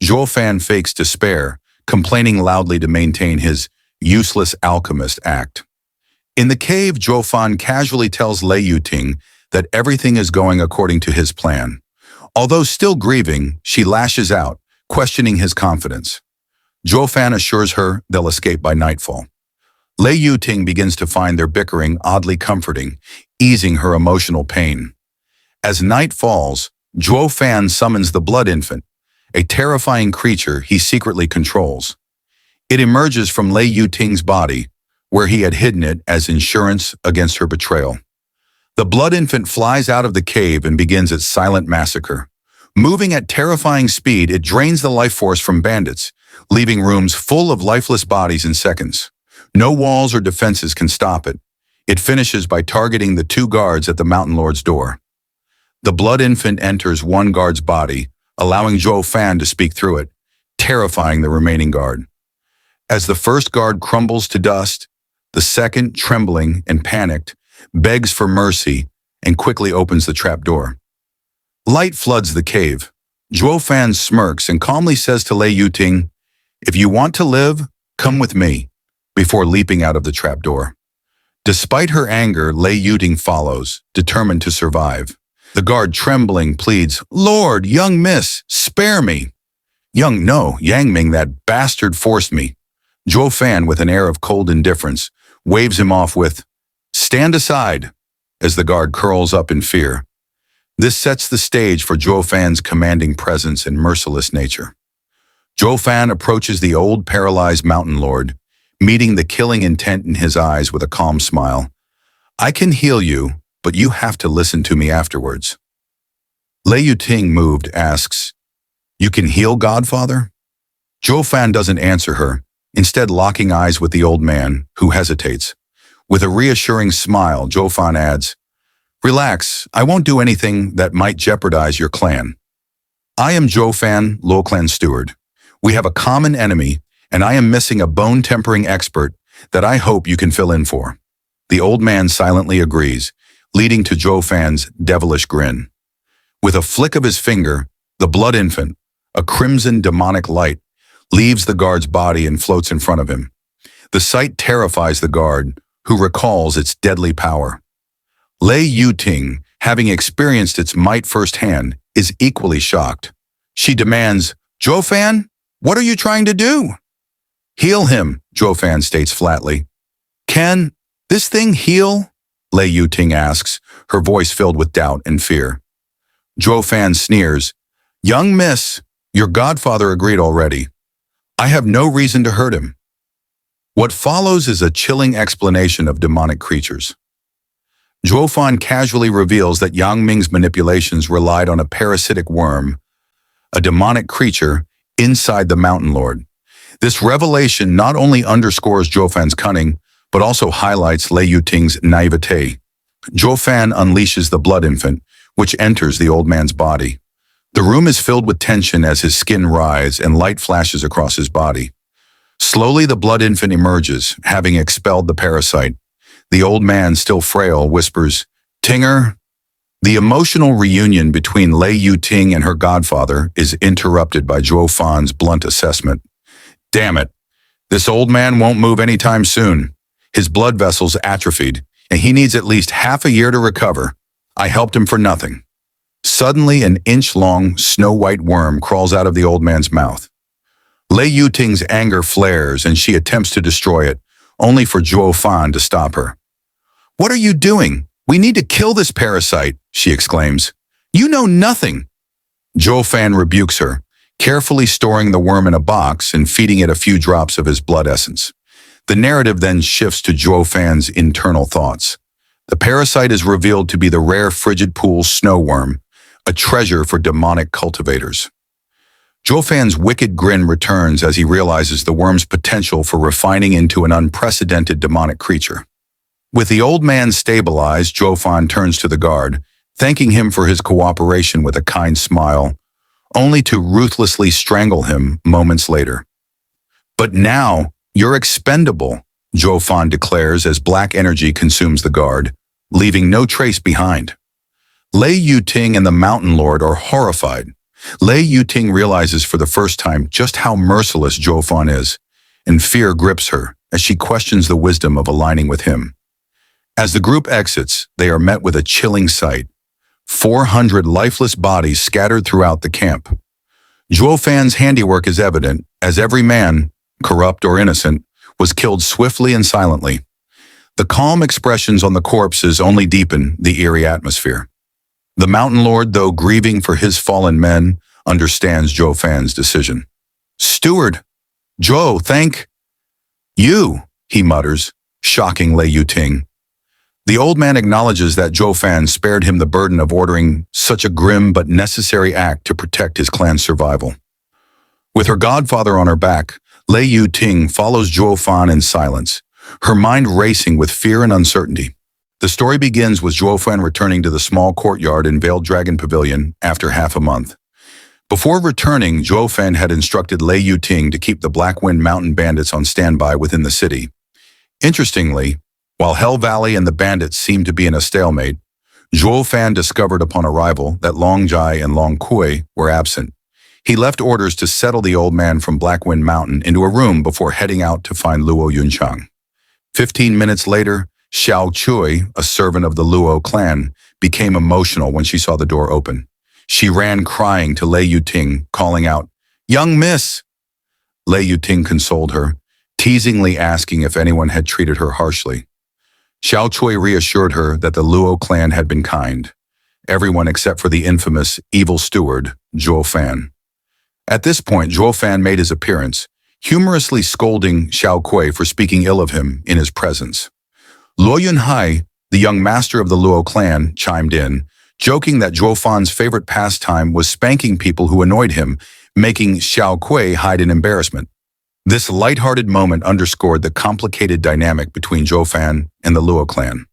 Zhou Fan fakes despair, complaining loudly to maintain his useless alchemist act. In the cave, Zhou Fan casually tells Lei Yuting that everything is going according to his plan. Although still grieving, she lashes out, questioning his confidence. Zhou Fan assures her they'll escape by nightfall. Lei Yuting begins to find their bickering oddly comforting, easing her emotional pain. As night falls, Zhou Fan summons the Blood Infant, a terrifying creature he secretly controls. It emerges from Lei Yuting's body, where he had hidden it as insurance against her betrayal. The Blood Infant flies out of the cave and begins its silent massacre. Moving at terrifying speed, it drains the life force from bandits, leaving rooms full of lifeless bodies in seconds. No walls or defenses can stop it. It finishes by targeting the two guards at the Mountain Lord's door. The Blood Infant enters one guard's body, allowing Zhou Fan to speak through it, terrifying the remaining guard. As the first guard crumbles to dust, the second, trembling and panicked, begs for mercy and quickly opens the trapdoor. Light floods the cave. Zhou Fan smirks and calmly says to Lei Yuting, "If you want to live, come with me," before leaping out of the trapdoor. Despite her anger, Lei Yuting follows, determined to survive. The guard, trembling, pleads, "Lord, young miss, spare me." No, Yang Ming, that bastard forced me." Zhou Fan, with an air of cold indifference, waves him off with, "Stand aside," as the guard curls up in fear. This sets the stage for Zhou Fan's commanding presence and merciless nature. Zhou Fan approaches the old paralyzed Mountain Lord, meeting the killing intent in his eyes with a calm smile. "I can heal you, but you have to listen to me afterwards." Lei Yuting, moved, asks, "You can heal, Godfather?" Zhou Fan doesn't answer her, instead locking eyes with the old man, who hesitates. With a reassuring smile, Zhou Fan adds, Relax, I won't do anything that might jeopardize your clan. I am Zhou Fan, Luo Clan Steward. We have a common enemy, and I am missing a bone-tempering expert that I hope you can fill in for. The old man silently agrees, leading to Zhou Fan's devilish grin. With a flick of his finger, the blood infant, a crimson demonic light, leaves the guard's body and floats in front of him. The sight terrifies the guard, who recalls its deadly power. Lei Yuting, having experienced its might firsthand, is equally shocked. She demands, "Zhou Fan, what are you trying to do?" "Heal him," Zhou Fan states flatly. "Can this thing heal?" Lei Yuting asks, her voice filled with doubt and fear. Zhou Fan sneers, "Young miss, your godfather agreed already. I have no reason to hurt him." What follows is a chilling explanation of demonic creatures. Zhou Fan casually reveals that Yang Ming's manipulations relied on a parasitic worm, a demonic creature, inside the Mountain Lord. This revelation not only underscores Zhou Fan's cunning, but also highlights Lei Yuting's naivete. Zhou Fan unleashes the blood infant, which enters the old man's body. The room is filled with tension as his skin writhes and light flashes across his body. Slowly, the blood infant emerges, having expelled the parasite. The old man, still frail, whispers, "Tinger." The emotional reunion between Lei Yuting and her godfather is interrupted by Zhou Fan's blunt assessment. "Damn it. This old man won't move anytime soon. His blood vessels atrophied, and he needs at least half a year to recover. I helped him for nothing." Suddenly, an inch-long, snow-white worm crawls out of the old man's mouth. Lei Yuting's anger flares and she attempts to destroy it, only for Zhou Fan to stop her. "What are you doing? We need to kill this parasite," she exclaims. "You know nothing." Zhou Fan rebukes her, carefully storing the worm in a box and feeding it a few drops of his blood essence. The narrative then shifts to Zhou Fan's internal thoughts. The parasite is revealed to be the rare frigid pool snowworm, a treasure for demonic cultivators. Zhou Fan's wicked grin returns as he realizes the worm's potential for refining into an unprecedented demonic creature. With the old man stabilized, Zhou Fan turns to the guard, thanking him for his cooperation with a kind smile, only to ruthlessly strangle him moments later. "But now, you're expendable," Zhou Fan declares as black energy consumes the guard, leaving no trace behind. Lei Yuting and the Mountain Lord are horrified. Lei Yuting realizes for the first time just how merciless Zhou Fan is, and fear grips her as she questions the wisdom of aligning with him. As the group exits, they are met with a chilling sight: 400 lifeless bodies scattered throughout the camp. Zhou Fan's handiwork is evident, as every man, corrupt or innocent, was killed swiftly and silently. The calm expressions on the corpses only deepen the eerie atmosphere. The Mountain Lord, though grieving for his fallen men, understands Zhou Fan's decision. "Steward, Zhou, thank you," he mutters, shocking Lei Yuting. The old man acknowledges that Zhou Fan spared him the burden of ordering such a grim but necessary act to protect his clan's survival. With her godfather on her back, Lei Yuting follows Zhou Fan in silence, her mind racing with fear and uncertainty. The story begins with Zhou Fan returning to the small courtyard in Veiled Dragon Pavilion after half a month. Before returning, Zhou Fan had instructed Lei Yuting to keep the Black Wind Mountain bandits on standby within the city. Interestingly, while Hell Valley and the bandits seemed to be in a stalemate, Zhou Fan discovered upon arrival that Long Jai and Long Kui were absent. He left orders to settle the old man from Black Wind Mountain into a room before heading out to find Luo Yunchang. 15 minutes later, Xiao Chui, a servant of the Luo clan, became emotional when she saw the door open. She ran crying to Lei Yuting, calling out, "Young miss!" Lei Yuting consoled her, teasingly asking if anyone had treated her harshly. Xiao Chui reassured her that the Luo clan had been kind, everyone except for the infamous evil steward, Zhou Fan. At this point, Zhou Fan made his appearance, humorously scolding Xiao Cui for speaking ill of him in his presence. Luo Yunhai, the young master of the Luo clan, chimed in, joking that Zhou Fan's favorite pastime was spanking people who annoyed him, making Xiao Cui hide in embarrassment. This light-hearted moment underscored the complicated dynamic between Zhou Fan and the Luo clan.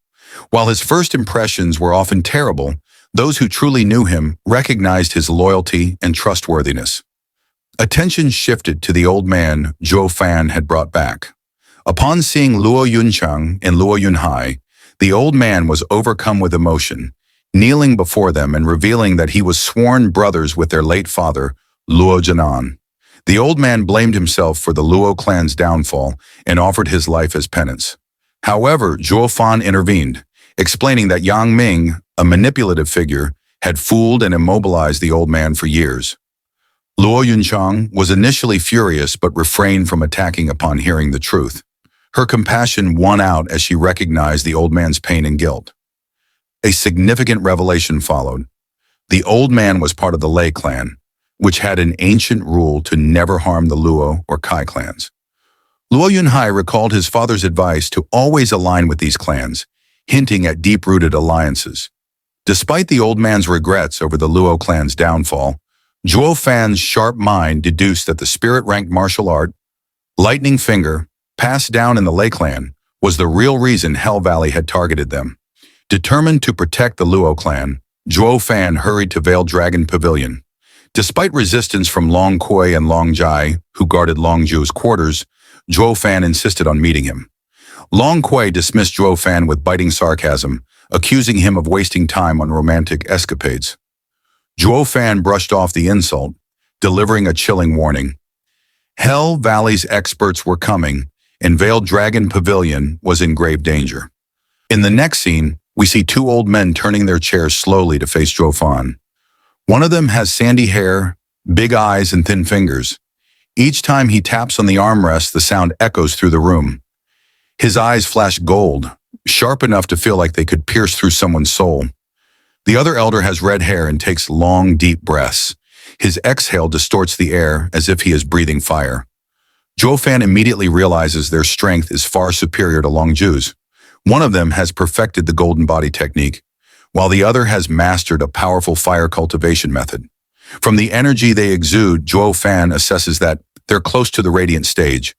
While his first impressions were often terrible, those who truly knew him recognized his loyalty and trustworthiness. Attention shifted to the old man Zhou Fan had brought back. Upon seeing Luo Yunchang and Luo Yunhai, the old man was overcome with emotion, kneeling before them and revealing that he was sworn brothers with their late father, Luo Jinan. The old man blamed himself for the Luo clan's downfall and offered his life as penance. However, Zhou Fan intervened, explaining that Yang Ming, a manipulative figure, had fooled and immobilized the old man for years. Luo Yunchang was initially furious but refrained from attacking upon hearing the truth. Her compassion won out as she recognized the old man's pain and guilt. A significant revelation followed. The old man was part of the Lei clan, which had an ancient rule to never harm the Luo or Kai clans. Luo Yunhai recalled his father's advice to always align with these clans, hinting at deep-rooted alliances. Despite the old man's regrets over the Luo clan's downfall, Zhou Fan's sharp mind deduced that the spirit-ranked martial art, Lightning Finger, passed down in the Lei clan, was the real reason Hell Valley had targeted them. Determined to protect the Luo clan, Zhou Fan hurried to Veiled Dragon Pavilion. Despite resistance from Long Kui and Long Jai, who guarded Long Zhu's quarters, Zhou Fan insisted on meeting him. Long Kui dismissed Zhou Fan with biting sarcasm, accusing him of wasting time on romantic escapades. Zhou Fan brushed off the insult, delivering a chilling warning. Hell Valley's experts were coming, and Veiled Dragon Pavilion was in grave danger. In the next scene, we see two old men turning their chairs slowly to face Zhou Fan. One of them has sandy hair, big eyes, and thin fingers. Each time he taps on the armrest, the sound echoes through the room. His eyes flash gold, sharp enough to feel like they could pierce through someone's soul. The other elder has red hair and takes long, deep breaths. His exhale distorts the air as if he is breathing fire. Zhou Fan immediately realizes their strength is far superior to Long Zhu's. One of them has perfected the golden body technique, while the other has mastered a powerful fire cultivation method. From the energy they exude, Zhou Fan assesses that they're close to the radiant stage,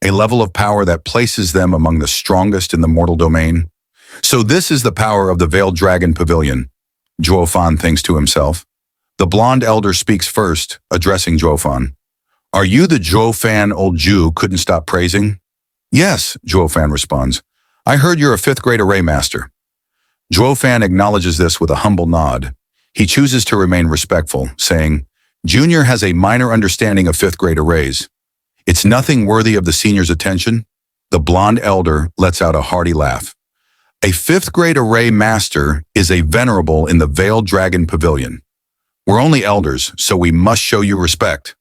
a level of power that places them among the strongest in the mortal domain. So this is the power of the Veiled Dragon Pavilion, Zhou Fan thinks to himself. The blonde elder speaks first, addressing Zhou Fan. Are you the Zhou Fan old Jew couldn't stop praising? Yes, Zhou Fan responds. I heard you're a 5th grade array master. Zhou Fan acknowledges this with a humble nod. He chooses to remain respectful, saying, Junior has a minor understanding of 5th grade arrays. It's nothing worthy of the senior's attention. The blonde elder lets out a hearty laugh. A 5th grade array master is a venerable in the Veiled Dragon Pavilion. We're only elders, so we must show you respect.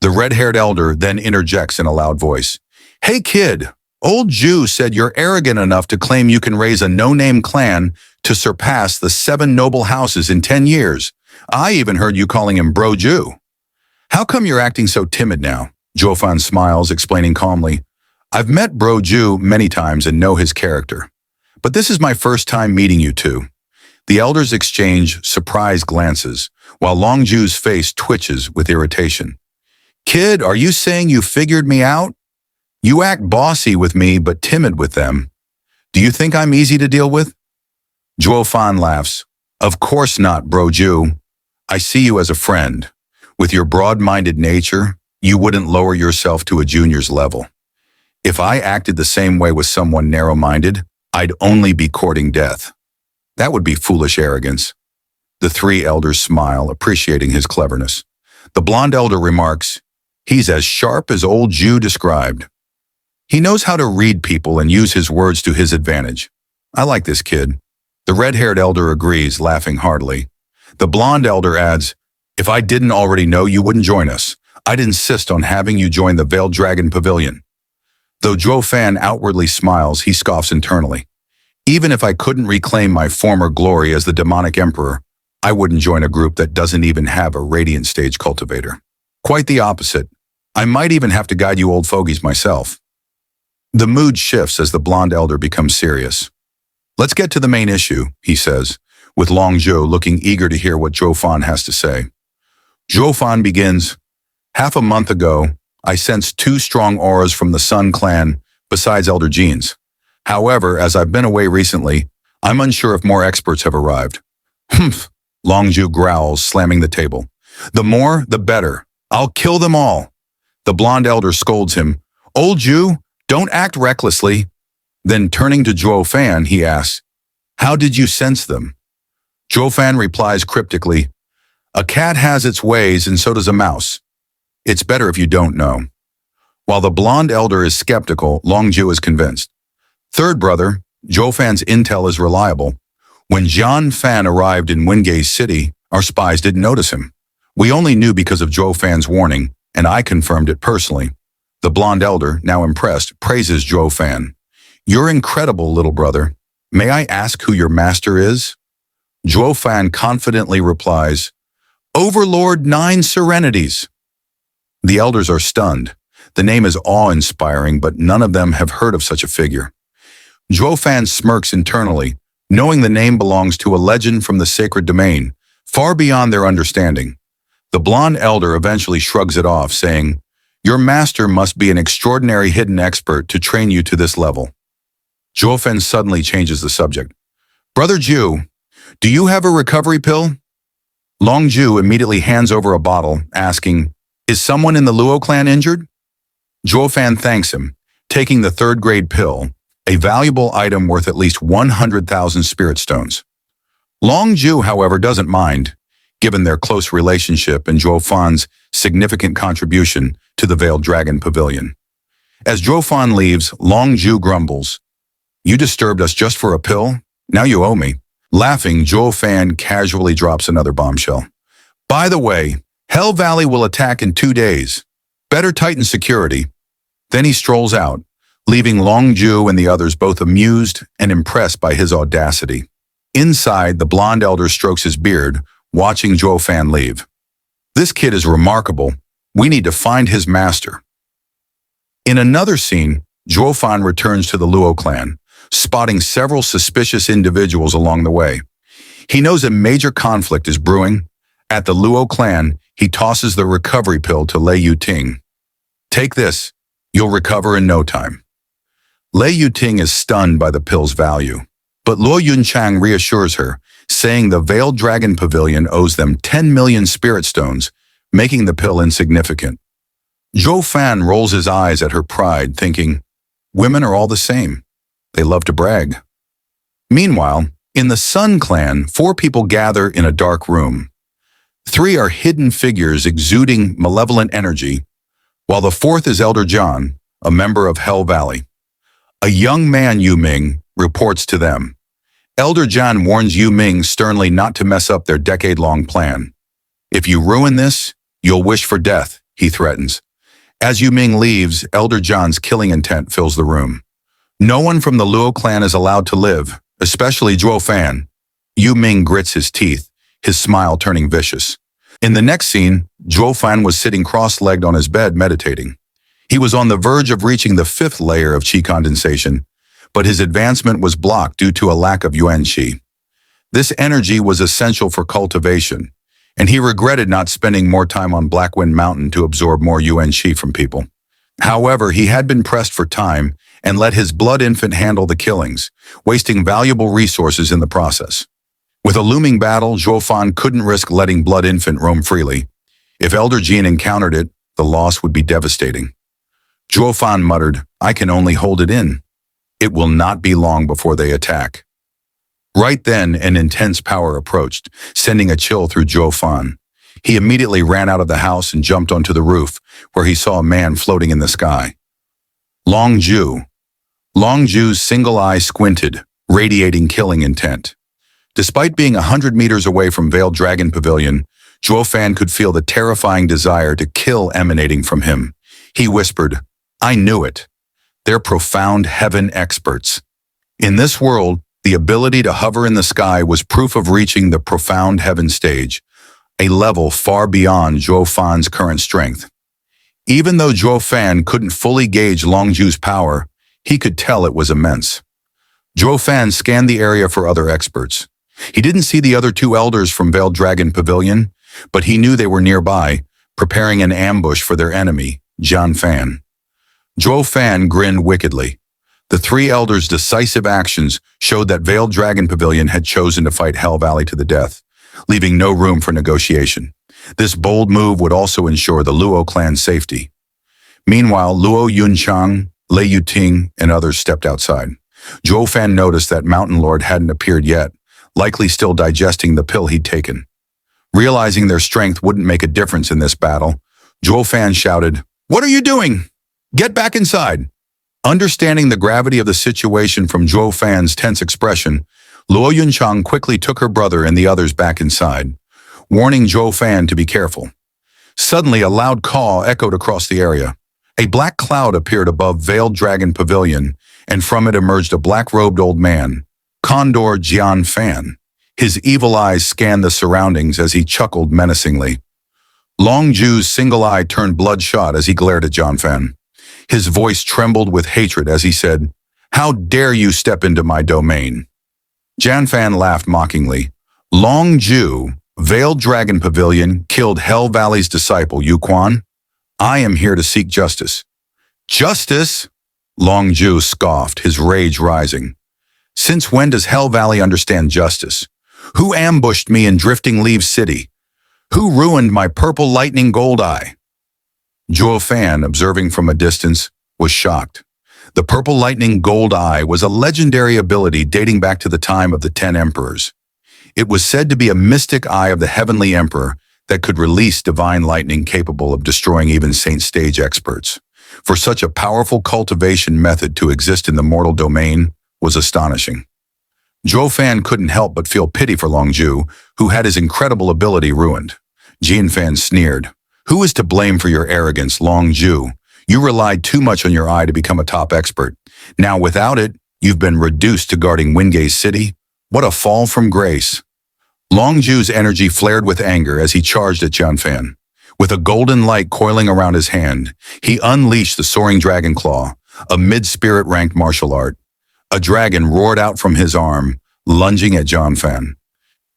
The red-haired elder then interjects in a loud voice. Hey kid, old Jew said you're arrogant enough to claim you can raise a no-name clan to surpass the 7 noble houses in 10 years. I even heard you calling him Bro Jew. How come you're acting so timid now? Zhou Fan smiles, explaining calmly. I've met Bro Jew many times and know his character. But this is my first time meeting you two. The elders exchange surprised glances, while Long Zhu's face twitches with irritation. Kid, are you saying you figured me out? You act bossy with me, but timid with them. Do you think I'm easy to deal with? Zhou Fan laughs. Of course not, Bro Jew. I see you as a friend. With your broad-minded nature, you wouldn't lower yourself to a junior's level. If I acted the same way with someone narrow-minded, I'd only be courting death. That would be foolish arrogance. The 3 elders smile, appreciating his cleverness. The blonde elder remarks, he's as sharp as old Jew described. He knows how to read people and use his words to his advantage. I like this kid. The red-haired elder agrees, laughing heartily. The blonde elder adds, if I didn't already know you wouldn't join us, I'd insist on having you join the Veiled Dragon Pavilion. Though Zhou Fan outwardly smiles, he scoffs internally. Even if I couldn't reclaim my former glory as the demonic emperor, I wouldn't join a group that doesn't even have a radiant stage cultivator. Quite the opposite. I might even have to guide you old fogies myself. The mood shifts as the blonde elder becomes serious. Let's get to the main issue, he says, with Long Zhou looking eager to hear what Zhou Fan has to say. Zhou Fan begins, half a month ago, I sensed 2 strong auras from the Sun clan besides Elder Jean's. However, as I've been away recently, I'm unsure if more experts have arrived. Humph, Longju growls, slamming the table. The more, the better. I'll kill them all. The blonde elder scolds him. Old Jew, don't act recklessly. Then turning to Zhou Fan, he asks, how did you sense them? Zhou Fan replies cryptically, a cat has its ways and so does a mouse. It's better if you don't know. While the blonde elder is skeptical, Longju is convinced. Third brother, Zhou Fan's intel is reliable. When Zhou Fan arrived in Wingei's city, our spies didn't notice him. We only knew because of Zhou Fan's warning, and I confirmed it personally. The blonde elder, now impressed, praises Zhou Fan. You're incredible, little brother. May I ask who your master is? Zhou Fan confidently replies, Overlord 9 Serenities. The elders are stunned. The name is awe-inspiring, but none of them have heard of such a figure. Zhou Fan smirks internally, knowing the name belongs to a legend from the sacred domain, far beyond their understanding. The blonde elder eventually shrugs it off, saying, your master must be an extraordinary hidden expert to train you to this level. Zhou Fan suddenly changes the subject. Brother Jew, do you have a recovery pill? Long Ju immediately hands over a bottle, asking, is someone in the Luo clan injured? Zhou Fan thanks him, taking the third-grade pill, a valuable item worth at least 100,000 spirit stones. Long Ju, however, doesn't mind, given their close relationship and Zhou Fan's significant contribution to the Veiled Dragon Pavilion. As Zhou Fan leaves, Long Ju grumbles, you disturbed us just for a pill? Now you owe me. Laughing, Zhou Fan casually drops another bombshell. By the way, Hell Valley will attack in 2 days. Better tighten security. Then he strolls out, leaving Long Ju and the others both amused and impressed by his audacity. Inside, the blonde elder strokes his beard, watching Zhou Fan leave. This kid is remarkable. We need to find his master. In another scene, Zhou Fan returns to the Luo clan, spotting several suspicious individuals along the way. He knows a major conflict is brewing. At the Luo clan, he tosses the recovery pill to Lei Yuting. Take this. You'll recover in no time. Lei Yuting is stunned by the pill's value, but Luo Yunchang reassures her, saying the Veiled Dragon Pavilion owes them 10 million spirit stones, making the pill insignificant. Zhou Fan rolls his eyes at her pride, thinking, women are all the same. They love to brag. Meanwhile, in the Sun clan, 4 people gather in a dark room. 3 are hidden figures exuding malevolent energy, while the 4th is Elder John, a member of Hell Valley. A young man, Yu Ming, reports to them. Elder John warns Yu Ming sternly not to mess up their decade-long plan. If you ruin this, you'll wish for death, he threatens. As Yu Ming leaves, Elder John's killing intent fills the room. No one from the Luo clan is allowed to live, especially Zhou Fan. Yu Ming grits his teeth, his smile turning vicious. In the next scene, Zhou Fan was sitting cross-legged on his bed meditating. He was on the verge of reaching the 5th layer of qi condensation, but his advancement was blocked due to a lack of yuan qi. This energy was essential for cultivation, and he regretted not spending more time on Blackwind Mountain to absorb more yuan qi from people. However, he had been pressed for time and let his blood infant handle the killings, wasting valuable resources in the process. With a looming battle, Zhou Fan couldn't risk letting blood infant roam freely. If Elder Jean encountered it, the loss would be devastating. Zhou Fan muttered, I can only hold it in. It will not be long before they attack. Right then, an intense power approached, sending a chill through Zhou Fan. He immediately ran out of the house and jumped onto the roof, where he saw a man floating in the sky. Long Ju. Long Ju's single eye squinted, radiating killing intent. Despite being 100 meters away from Veiled Dragon Pavilion, Zhou Fan could feel the terrifying desire to kill emanating from him. He whispered, I knew it. They're profound heaven experts. In this world, the ability to hover in the sky was proof of reaching the profound heaven stage, a level far beyond Zhou Fan's current strength. Even though Zhou Fan couldn't fully gauge Long Ju's power, he could tell it was immense. Zhou Fan scanned the area for other experts. He didn't see the other 2 elders from Veiled Dragon Pavilion, but he knew they were nearby, preparing an ambush for their enemy, Zhou Fan. Zhou Fan grinned wickedly. The three elders' decisive actions showed that Veiled Dragon Pavilion had chosen to fight Hell Valley to the death, leaving no room for negotiation. This bold move would also ensure the Luo clan's safety. Meanwhile, Luo Yunchang, Lei Yuting, and others stepped outside. Zhou Fan noticed that Mountain Lord hadn't appeared yet, likely still digesting the pill he'd taken. Realizing their strength wouldn't make a difference in this battle, Zhou Fan shouted, "What are you doing? Get back inside!" Understanding the gravity of the situation from Zhou Fan's tense expression, Luo Yunchang quickly took her brother and the others back inside, warning Zhou Fan to be careful. Suddenly, a loud call echoed across the area. A black cloud appeared above Veiled Dragon Pavilion, and from it emerged a black-robed old man, Condor Zhou Fan. His evil eyes scanned the surroundings as he chuckled menacingly. Long Ju's single eye turned bloodshot as he glared at Zhou Fan. His voice trembled with hatred as he said, "How dare you step into my domain?" Zhou Fan laughed mockingly. "Long Ju, Veiled Dragon Pavilion, killed Hell Valley's disciple, Yu Quan. I am here to seek justice." "Justice?" Long Ju scoffed, his rage rising. "Since when does Hell Valley understand justice? Who ambushed me in Drifting Leaves City? Who ruined my purple lightning gold eye?" Zhou Fan, observing from a distance, was shocked. The purple lightning gold eye was a legendary ability dating back to the time of the 10 emperors. It was said to be a mystic eye of the heavenly emperor that could release divine lightning capable of destroying even saint stage experts. For such a powerful cultivation method to exist in the mortal domain was astonishing. Zhou Fan couldn't help but feel pity for Long Ju, who had his incredible ability ruined. Zhou Fan sneered, "Who is to blame for your arrogance, Long Ju? You relied too much on your eye to become a top expert. Now without it, you've been reduced to guarding Wingate City. What a fall from grace." Long Ju's energy flared with anger as he charged at Zhou Fan. With a golden light coiling around his hand, he unleashed the Soaring Dragon Claw, a mid-spirit ranked martial art. A dragon roared out from his arm, lunging at Zhou Fan.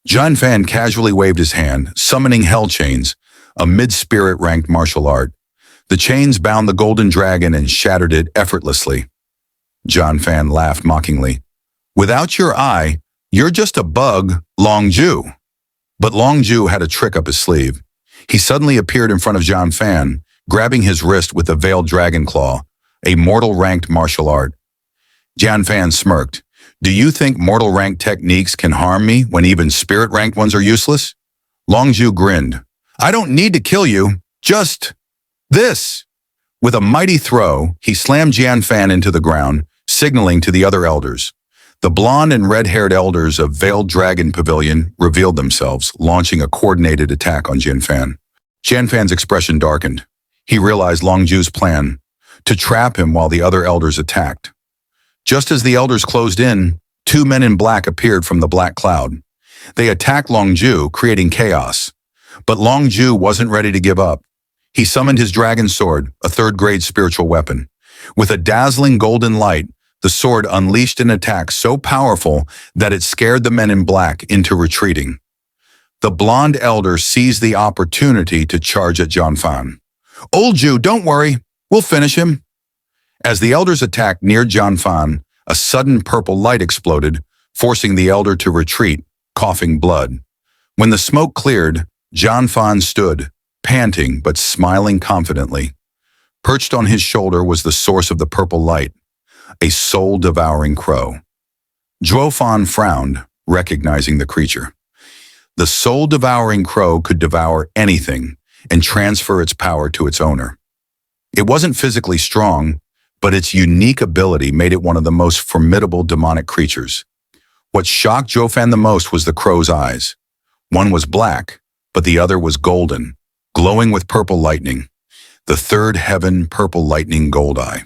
Zhou Fan casually waved his hand, summoning Hell Chains, a mid-spirit ranked martial art. The chains bound the golden dragon and shattered it effortlessly. Zhou Fan laughed mockingly. "Without your eye, you're just a bug, Long Ju." But Long Ju had a trick up his sleeve. He suddenly appeared in front of Zhou Fan, grabbing his wrist with the Veiled Dragon Claw, a mortal-ranked martial art. Zhou Fan smirked. "Do you think mortal-ranked techniques can harm me when even spirit-ranked ones are useless?" Long Ju grinned. "I don't need to kill you, just this." With a mighty throw, he slammed Zhou Fan into the ground, signaling to the other elders. The blonde and red-haired elders of Veiled Dragon Pavilion revealed themselves, launching a coordinated attack on Zhou Fan. Zhou Fan's expression darkened. He realized Long Ju's plan, to trap him while the other elders attacked. Just as the elders closed in, two men in black appeared from the black cloud. They attacked Long Ju, creating chaos. But Long Ju wasn't ready to give up. He summoned his dragon sword, a third-grade spiritual weapon. With a dazzling golden light, the sword unleashed an attack so powerful that it scared the men in black into retreating. The blonde elder seized the opportunity to charge at Zhou Fan. "Old Ju, don't worry, we'll finish him." As the elders attacked near Zhou Fan, a sudden purple light exploded, forcing the elder to retreat, coughing blood. When the smoke cleared, Zhou Fan stood, panting but smiling confidently. Perched on his shoulder was the source of the purple light, a soul-devouring crow. Zhou Fan frowned, recognizing the creature. The soul-devouring crow could devour anything and transfer its power to its owner. It wasn't physically strong, but its unique ability made it one of the most formidable demonic creatures. What shocked Zhou Fan the most was the crow's eyes. One was black, but the other was golden, glowing with purple lightning. The third heaven purple lightning gold eye.